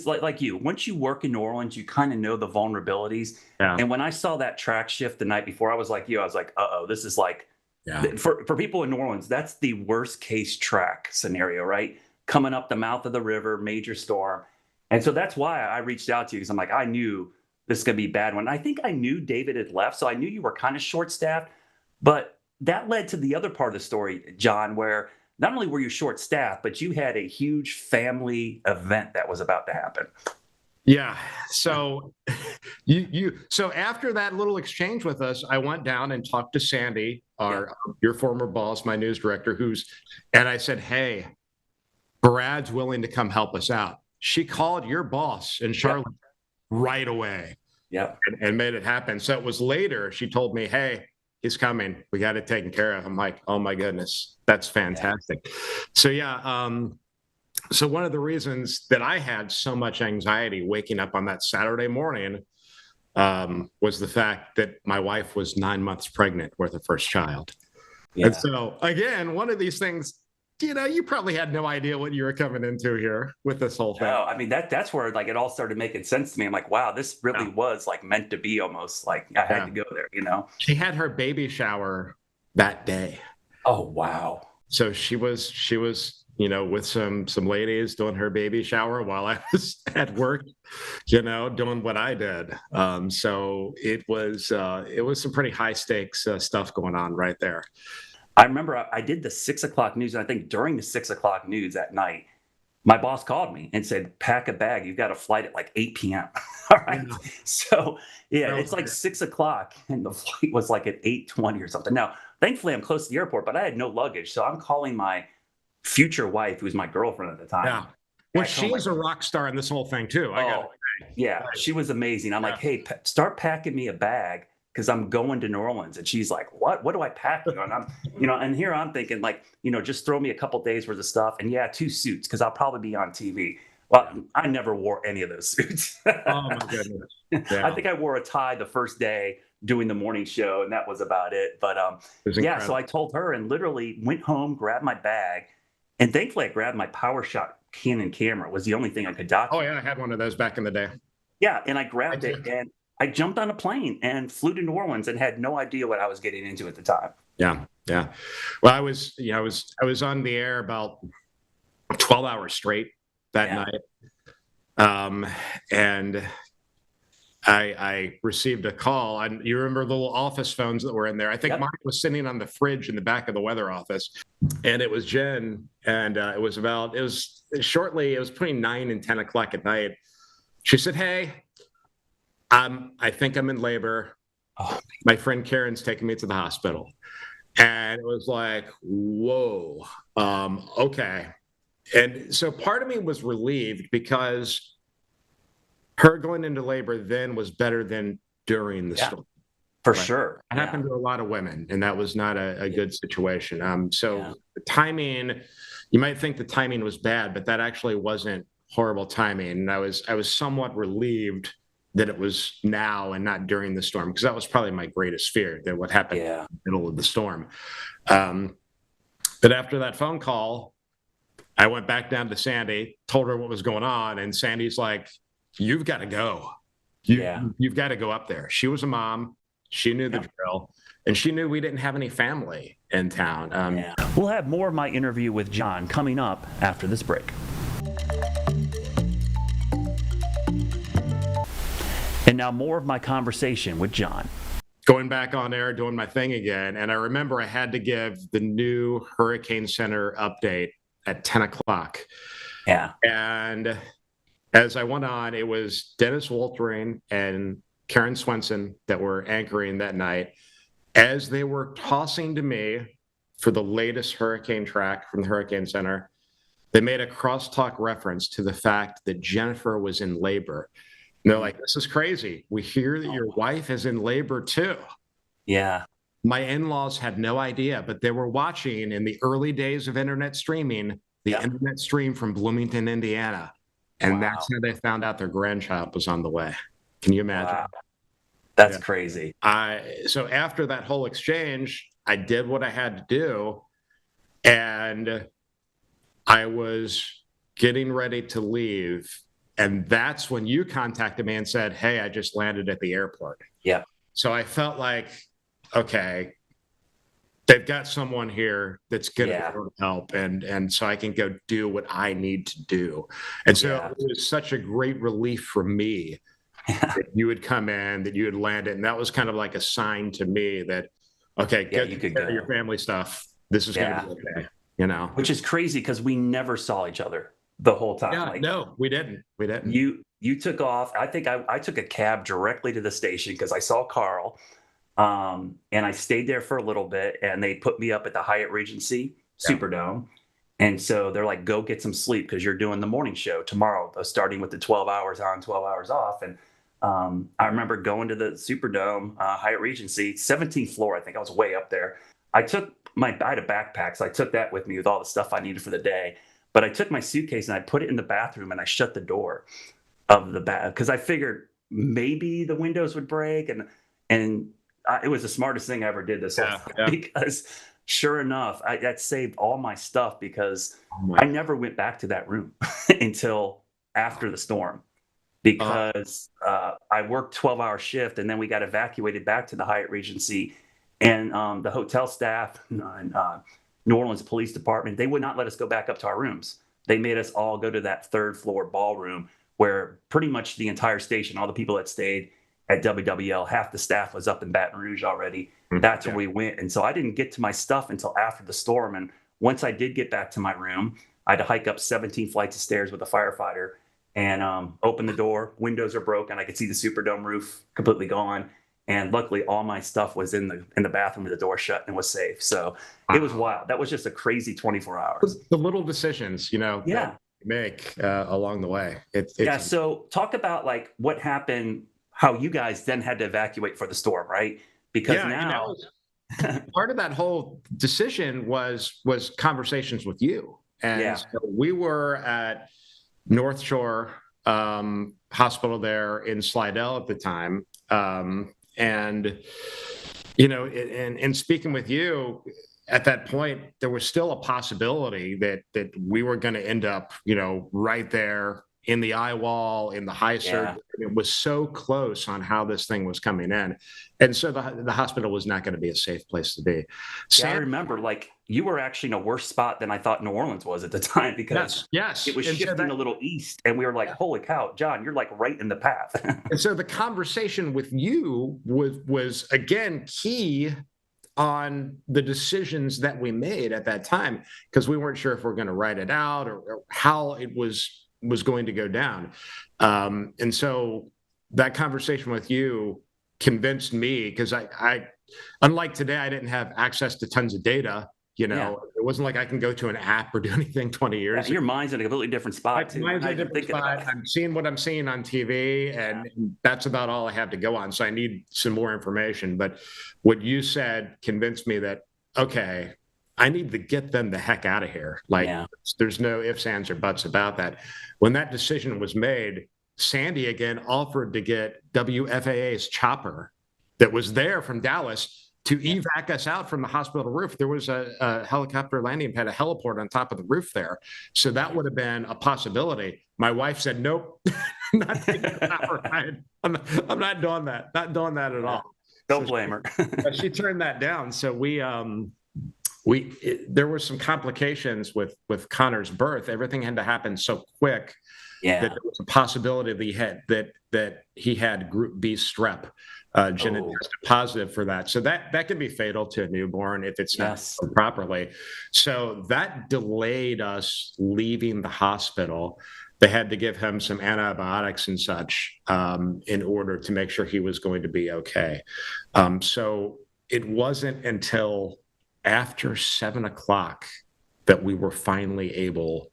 like you, once you work in New Orleans, you kind of know the vulnerabilities. Yeah. And when I saw that track shift the night before, I was like you. I was like, uh-oh, this is like, for people in New Orleans, that's the worst case track scenario, right? Coming up the mouth of the river, major storm. And so that's why I reached out to you, because I'm like, I knew this is going to be a bad one. I think I knew David had left, so I knew you were kind of short-staffed. But that led to the other part of the story, John, where not only were you short-staffed, but you had a huge family event that was about to happen. Yeah. So so after that little exchange with us, I went down and talked to Sandy, your former boss, my news director, and I said, hey, Brad's willing to come help us out. She called your boss in Charlotte right away. Yeah. And made it happen. So it was later she told me, hey, he's coming. We got it taken care of. I'm like, oh my goodness, that's fantastic. So so one of the reasons that I had so much anxiety waking up on that Saturday morning was the fact that my wife was 9 months pregnant with her first child. Yeah. And so again, one of these things, you probably had no idea what you were coming into here with this whole thing. No, I mean, that's where like it all started making sense to me. I'm like, wow, this really was like meant to be almost. Like I had to go there, She had her baby shower that day. Oh, wow. So she was, with some ladies doing her baby shower while I was at work, doing what I did. So it was some pretty high stakes stuff going on right there. I remember I did the 6 o'clock news, and I think during the 6 o'clock news that night, my boss called me and said, pack a bag. You've got a flight at like 8 p.m. All right. Yeah. So, it's like 6 o'clock, and the flight was like at 8:20 or something. Now, thankfully, I'm close to the airport, but I had no luggage. So I'm calling my future wife, who was my girlfriend at the time. Yeah. Well, she was a rock star in this whole thing, too. Yeah. She was amazing. I'm like, hey, start packing me a bag, because I'm going to New Orleans. And she's like, what do I pack? And I'm, and here I'm thinking like, just throw me a couple days worth of stuff. And 2 suits, because I'll probably be on TV. Well, I never wore any of those suits. Oh my goodness. Yeah. I think I wore a tie the first day doing the morning show, and that was about it. But so I told her and literally went home, grabbed my bag. And thankfully I grabbed my PowerShot Canon camera. It was the only thing I could document. Oh yeah, I had one of those back in the day. Yeah, and I grabbed it and I jumped on a plane and flew to New Orleans and had no idea what I was getting into at the time. Yeah. Well, I was on the air about 12 hours straight that night. And I received a call. And you remember the little office phones that were in there? I think mine was sitting on the fridge in the back of the weather office. And it was Jen. And it was between 9 and 10 o'clock at night. She said, hey, I think I'm in labor. My friend Karen's taking me to the hospital. And it was like, whoa, okay. And so part of me was relieved, because her going into labor then was better than during the storm. For sure. It happened to a lot of women, and that was not a good situation. The timing, you might think the timing was bad, but that actually wasn't horrible timing. And I was somewhat relieved that it was now and not during the storm, because that was probably my greatest fear, that what happened in the middle of the storm. But after that phone call, I went back down to Sandy, told her what was going on, and Sandy's like, you've got to go. You've got to go up there. She was a mom. She knew the drill, and she knew we didn't have any family in town. We'll have more of my interview with John coming up after this break. And now more of my conversation with John. going back on air, doing my thing again. And I remember I had to give the new Hurricane Center update at 10 o'clock. Yeah. And as I went on, it was Dennis Woltering and Karen Swenson that were anchoring that night. As they were tossing to me for the latest hurricane track from the Hurricane Center, they made a crosstalk reference to the fact that Jennifer was in labor. And they're like, this is crazy. We hear that your wife is in labor too. Yeah. My in-laws had no idea, but they were watching in the early days of internet streaming, the internet stream from Bloomington, Indiana. And that's how they found out their grandchild was on the way. Can you imagine? Wow. That's crazy. So after that whole exchange, I did what I had to do. And I was getting ready to leave. And that's when you contacted me and said, hey, I just landed at the airport. Yeah. So I felt like, okay, they've got someone here that's going to help. And so I can go do what I need to do. And so it was such a great relief for me that you would come in, that you would land it. And that was kind of like a sign to me that, okay, get your family stuff. This is going to be okay. You know, which is crazy because we never saw each other the whole time. Yeah, no, we didn't. You took off. I think I took a cab directly to the station because I saw Carl, and I stayed there for a little bit. And they put me up at the Hyatt Regency Superdome, and so they're like, "Go get some sleep because you're doing the morning show tomorrow, starting with the 12 hours on, 12 hours off." And I remember going to the Superdome, Hyatt Regency, 17th floor. I think I was way up there. I had a backpack, so I took that with me with all the stuff I needed for the day. But I took my suitcase and I put it in the bathroom and I shut the door of the bath because I figured maybe the windows would break. And it was the smartest thing I ever did this whole thing because sure enough, that saved all my stuff because I never went back to that room until after the storm because I worked 12-hour shift and then we got evacuated back to the Hyatt Regency. And the hotel staff and New Orleans Police Department, they would not let us go back up to our rooms. They made us all go to that third floor ballroom where pretty much the entire station, all the people that stayed at WWL, half the staff was up in Baton Rouge already. That's where we went. And so I didn't get to my stuff until after the storm. And once I did get back to my room, I had to hike up 17 flights of stairs with a firefighter and open the door. Windows are broken. I could see the Superdome roof completely gone. And luckily, all my stuff was in the bathroom with the door shut and was safe. So it was wild. That was just a crazy 24 hours. The little decisions, that you make along the way. So talk about like what happened, how you guys then had to evacuate for the storm, right? Because now part of that whole decision was conversations with you. And so we were at North Shore Hospital there in Slidell at the time. And speaking with you at that point, there was still a possibility that we were going to end up, right there in the eye wall, in the high surgery. It was so close on how this thing was coming in. And so the hospital was not going to be a safe place to be. I remember like you were actually in a worse spot than I thought New Orleans was at the time because it was shifting a little east. And we were like, holy cow, John, you're like right in the path. And so the conversation with you was again, key on the decisions that we made at that time, because we weren't sure if we're going to write it out or how it was going to go down. And so that conversation with you convinced me, because I unlike today, I didn't have access to tons of data. It wasn't like I can go to an app or do anything 20 years ago. Your mind's in a completely different spot. Too. Mine's in a different spot. I'm seeing what I'm seeing on TV, and that's about all I have to go on. So I need some more information. But what you said convinced me that, okay, I need to get them the heck out of here. There's no ifs, ands, or buts about that. When that decision was made, Sandy again offered to get WFAA's chopper that was there from Dallas to evac us out from the hospital roof. There was a helicopter landing pad, a heliport on top of the roof there. So that would have been a possibility. My wife said, nope, not taking that ride. I'm not doing that. Not doing that at all. Don't blame her. She turned that down. So there were some complications with Connor's birth. Everything had to happen so quick Yeah. that there was a possibility that he had Group B strep. Jen had tested positive for that. So that can be fatal to a newborn if it's not done properly. So that delayed us leaving the hospital. They had to give him some antibiotics and such in order to make sure he was going to be okay. So it wasn't until after 7 o'clock that we were finally able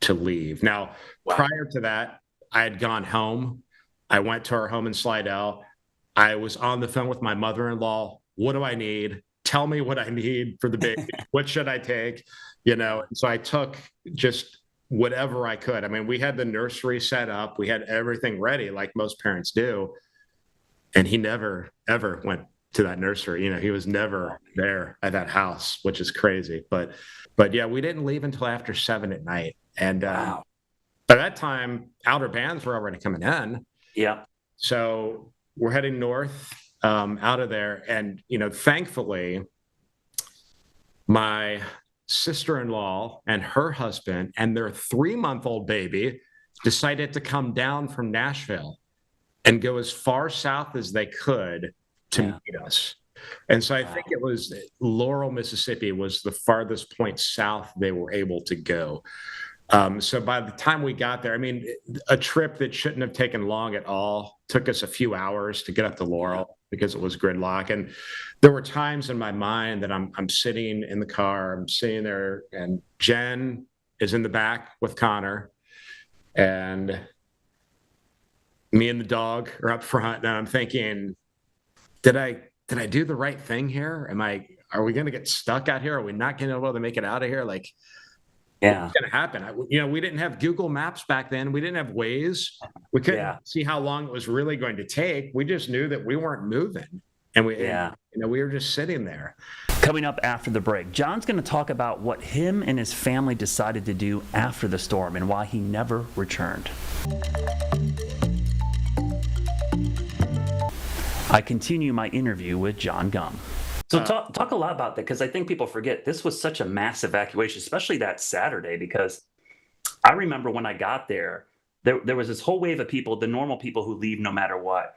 to leave. Now, prior to that, I had gone home. I went to our home in Slidell. I was on the phone with my mother-in-law. What do I need? Tell me what I need for the baby. What should I take? So I took just whatever I could. I mean, we had the nursery set up. We had everything ready like most parents do. And he never, ever went to that nursery. He was never there at that house, which is crazy. But yeah, we didn't leave until after 7 at night. And by that time, outer bands were already coming in. Yeah. So we're heading north out of there. And, thankfully, my sister-in-law and her husband and their 3-month-old baby decided to come down from Nashville and go as far south as they could to meet us. And so I think it was Laurel, Mississippi was the farthest point south they were able to go. So by the time we got there, I mean, a trip that shouldn't have taken long at all took us a few hours to get up to Laurel because it was gridlock. And there were times in my mind that I'm sitting in the car, I'm sitting there, and Jen is in the back with Connor, and me and the dog are up front, and I'm thinking, did I do the right thing here? Are we going to get stuck out here? Are we not going to be able to make it out of here? What's going to happen? We didn't have Google Maps back then. We didn't have Waze. We couldn't see how long it was really going to take. We just knew that we weren't moving, and we were just sitting there. Coming up after the break, John's going to talk about what him and his family decided to do after the storm and why he never returned. I continue my interview with John Gum. So talk a lot about that, because I think people forget this was such a mass evacuation, especially that Saturday, because I remember when I got there was this whole wave of people, the normal people who leave no matter what.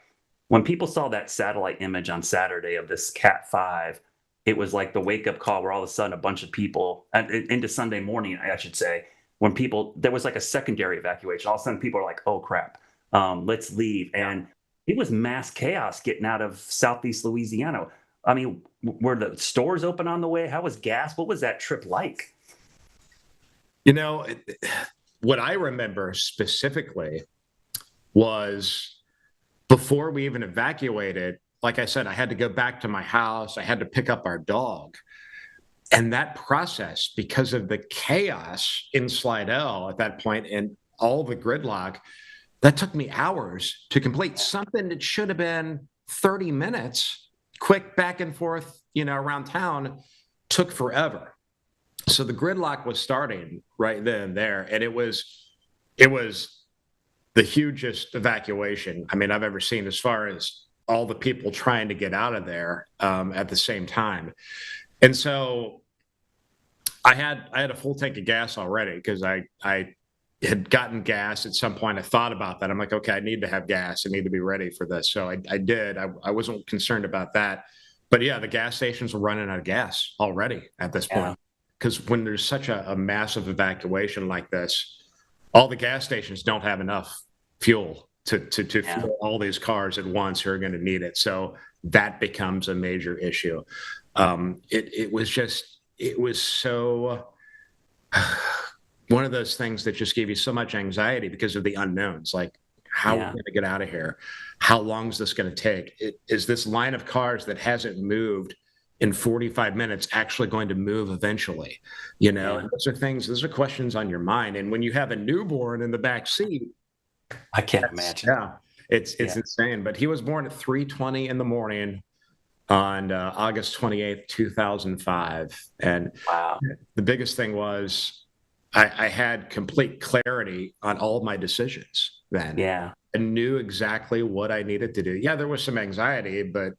When people saw that satellite image on Saturday of this Cat 5, it was like the wake-up call where all of a sudden a bunch of people, into Sunday morning, I should say, there was like a secondary evacuation. All of a sudden people are like, oh crap, let's leave. And it was mass chaos getting out of Southeast Louisiana. I mean, were the stores open on the way? How was gas? What was that trip like? What I remember specifically was before we even evacuated, like I said, I had to go back to my house. I had to pick up our dog. And that process, because of the chaos in Slidell at that point and all the gridlock, that took me hours to complete. Something that should have been 30 minutes, quick back and forth, around town, took forever. So the gridlock was starting right then and there. And it was the hugest evacuation I've ever seen, as far as all the people trying to get out of there at the same time. And so I had a full tank of gas already, because I had gotten gas at some point. I thought about that. I'm like, okay, I need to have gas. I need to be ready for this. So I did. I wasn't concerned about that. But yeah, the gas stations were running out of gas already at this point. Because when there's such a massive evacuation like this, all the gas stations don't have enough fuel to fuel all these cars at once who are going to need it. So that becomes a major issue. It was so one of those things that just gave you so much anxiety because of the unknowns. Like, how are we going to get out of here? How long is this going to take? Is this line of cars that hasn't moved in 45 minutes actually going to move eventually? And those are questions on your mind. And when you have a newborn in the back seat, I can't imagine. Yeah, it's insane. But he was born at 3:20 in the morning on August 28th, 2005. And the biggest thing was I had complete clarity on all of my decisions then. Yeah. I knew exactly what I needed to do. Yeah, there was some anxiety, but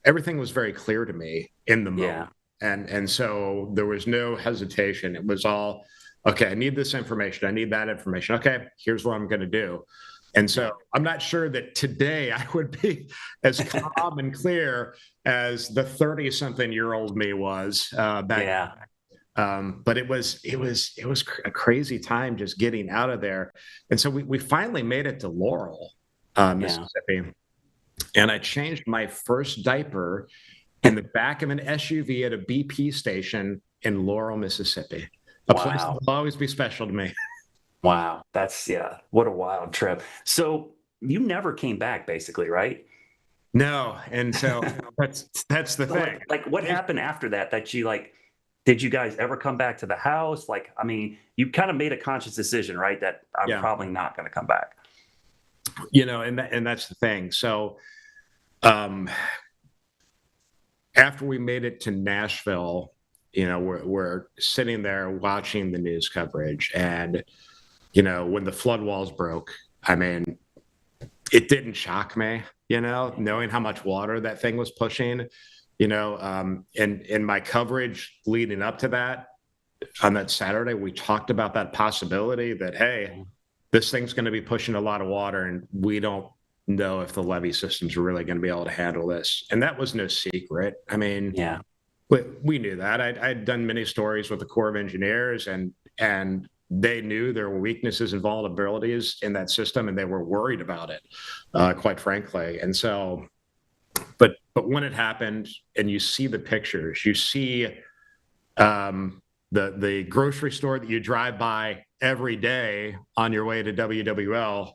everything was very clear to me in the moment. And so there was no hesitation. It was all, okay, I need this information. I need that information. Okay, here's what I'm going to do. And so I'm not sure that today I would be as calm and clear as the 30-something-year-old me was back. But it was a crazy time just getting out of there. And so we finally made it to Laurel, Mississippi. And I changed my first diaper in the back of an SUV at a BP station in Laurel, Mississippi. A place that will always be special to me. Wow. That's, what a wild trip. So you never came back, basically, right? No. And so that's the thing. Like what happened after that, that you did you guys ever come back to the house? Like, I mean, you kind of made a conscious decision, right? That I'm probably not going to come back. And that's the thing. So, after we made it to Nashville, we're sitting there watching the news coverage, and when the flood walls broke, I mean, it didn't shock me, knowing how much water that thing was pushing, and in my coverage leading up to that, on that Saturday, we talked about that possibility that, hey, this thing's going to be pushing a lot of water, and we don't know if the levee systems are really going to be able to handle this. And that was no secret. I mean, we knew that. I'd done many stories with the Corps of Engineers, and they knew there were weaknesses and vulnerabilities in that system, and they were worried about it, quite frankly. And so, but when it happened, and you see the pictures, you see the grocery store that you drive by every day on your way to WWL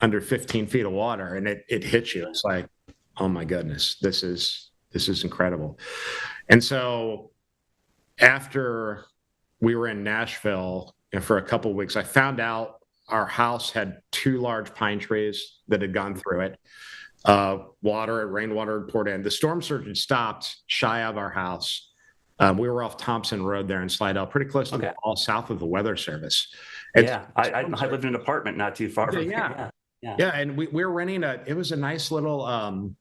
under 15 feet of water, and it hits you. It's like, oh my goodness, this is incredible. And so after we were in Nashville for a couple of weeks, I found out our house had 2 large pine trees that had gone through it. Rainwater had poured in. The storm surge had stopped shy of our house. We were off Thompson Road there in Slidell, pretty close to the wall, south of the Weather Service. And I lived in an apartment not too far from here. And we were renting it was a nice little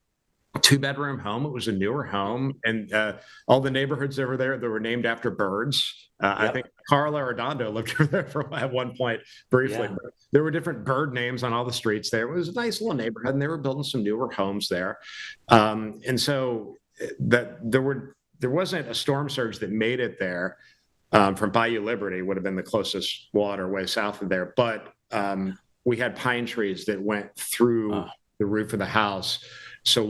2-bedroom home. It was a newer home, and all the neighborhoods over there that were named after birds. I think Carla Arredondo lived over there at one point briefly. But there were different bird names on all the streets there. It was a nice little neighborhood, and they were building some newer homes there. And so that there wasn't a storm surge that made it there. From Bayou Liberty would have been the closest waterway south of there, but we had pine trees that went through the roof of the house. So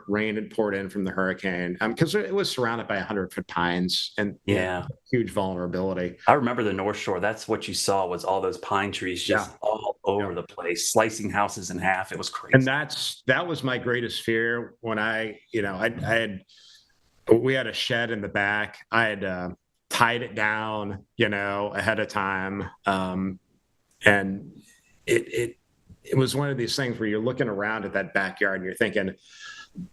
rain had poured in from the hurricane, because it was surrounded by 100-foot pines, and huge vulnerability. I remember the North Shore. That's what you saw, was all those pine trees just all over the place, slicing houses in half. It was crazy. And that was my greatest fear when we had a shed in the back. I had tied it down, ahead of time. And it was one of these things where you're looking around at that backyard and you're thinking,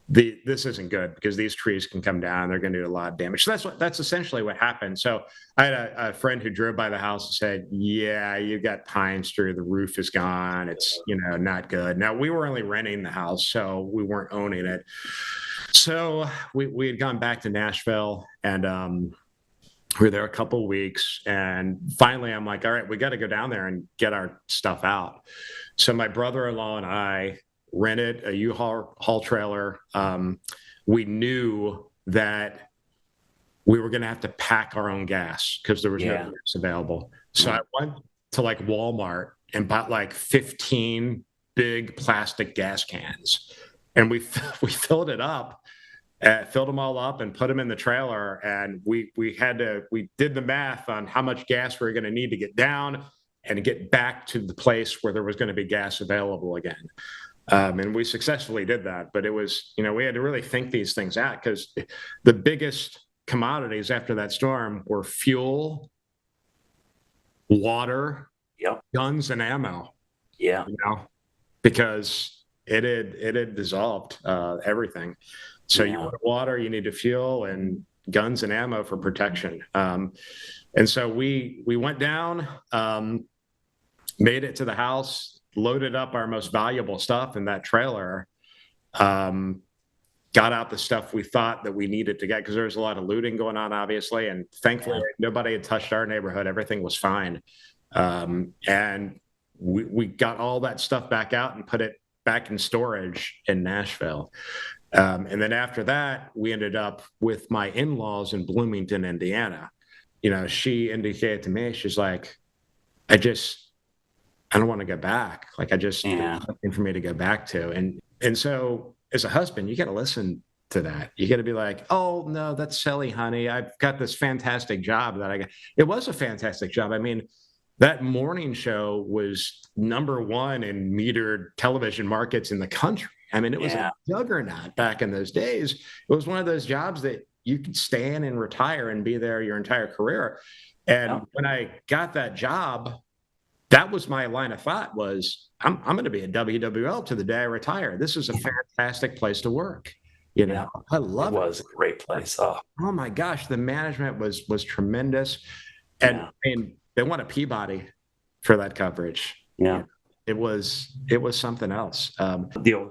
this isn't good, because these trees can come down. They're going to do a lot of damage. So that's essentially what happened. So I had a friend who drove by the house and said, yeah, you got pines through, the roof is gone. It's, not good. Now, we were only renting the house, so we weren't owning it. So we had gone back to Nashville, and we were there a couple of weeks, and finally I'm like, all right, we got to go down there and get our stuff out. So my brother-in-law and I rented a U-Haul trailer. We knew that we were going to have to pack our own gas because there was no gas available. So I went to Walmart and bought 15 big plastic gas cans, and we filled it up. Filled them all up and put them in the trailer, and we did the math on how much gas we were going to need to get down and get back to the place where there was going to be gas available again. And we successfully did that, but it was, we had to really think these things out, because the biggest commodities after that storm were fuel, water, guns, and ammo. Because it had dissolved everything. So you want water, you need fuel, and guns and ammo for protection. And so we went down, made it to the house, loaded up our most valuable stuff in that trailer, got out the stuff we thought that we needed to get, because there was a lot of looting going on, obviously, and thankfully nobody had touched our neighborhood. Everything was fine. And we got all that stuff back out and put it back in storage in Nashville. And then after that, we ended up with my in-laws in Bloomington, Indiana. You know, she indicated to me, she's like, I don't want to go back. Like, there's nothing for me to go back to. And so as a husband, you got to listen to that. You got to be like, oh no, that's silly, honey. I've got this fantastic job that I got. It was a fantastic job. I mean, that morning show was #1 in metered television markets in the country. I mean, it was a juggernaut back in those days. It was one of those jobs that you could stay in and retire and be there your entire career. And when I got that job, that was my line of thought was, I'm going to be a WWL to the day I retire. This is a fantastic place to work. You know, I love it. It was a great place. Oh my gosh, the management was tremendous. And they won a Peabody for that coverage. Yeah. It was something else. A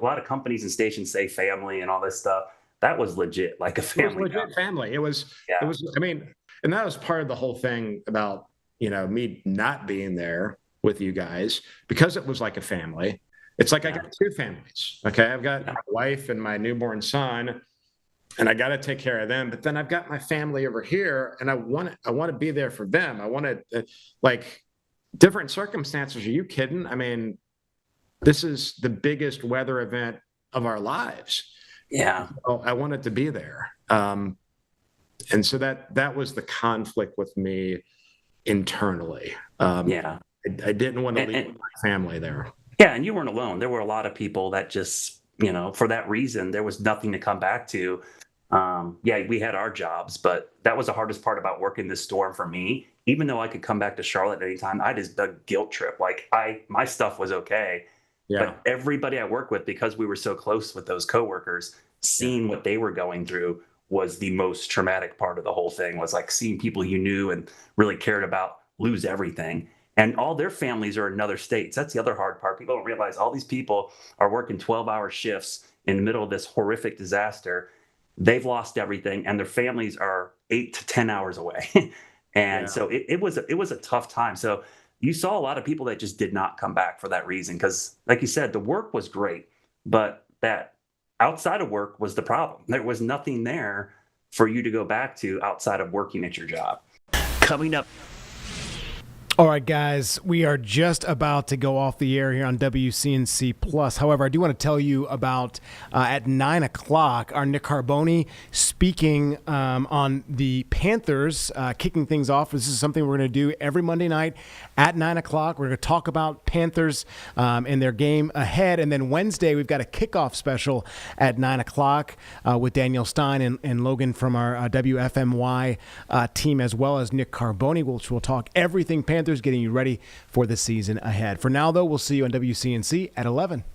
lot of companies and stations say family and all this stuff. That was legit, like a family. It was legit family. It was, I mean, and that was part of the whole thing about, you know, me not being there with you guys, because it was like a family. It's like I got two families. Okay. I've got my wife and my newborn son, and I got to take care of them. But then I've got my family over here, and I want to be there for them. I want to, like, different circumstances. Are you kidding? I mean, this is the biggest weather event of our lives. Yeah. So I wanted to be there. And so that was the conflict with me internally. I didn't want to leave my family there. Yeah, and you weren't alone. There were a lot of people that just, you know, for that reason, there was nothing to come back to. We had our jobs, but that was the hardest part about working this storm for me. Even though I could come back to Charlotte at any time, I just dug guilt trip. Like, my stuff was okay. Yeah. But everybody I worked with, because we were so close with those coworkers, seeing what they were going through was the most traumatic part of the whole thing. Was like seeing people you knew and really cared about lose everything. And all their families are in other states. That's the other hard part. People don't realize all these people are working 12-hour shifts in the middle of this horrific disaster. They've lost everything, and their families are 8 to 10 hours away. And so it was a tough time. So you saw a lot of people that just did not come back for that reason. Because, like you said, the work was great, but that outside of work was the problem. There was nothing there for you to go back to outside of working at your job. Coming up. All right, guys, we are just about to go off the air here on WCNC Plus. However, I do want to tell you about at 9 o'clock, our Nick Carboni speaking on the Panthers, kicking things off. This is something we're going to do every Monday night at 9 o'clock. We're going to talk about Panthers and their game ahead. And then Wednesday, we've got a kickoff special at 9 o'clock with Daniel Stein and Logan from our WFMY team, as well as Nick Carboni, which will talk everything Panthers, getting you ready for the season ahead. For now, though, we'll see you on WCNC at 11.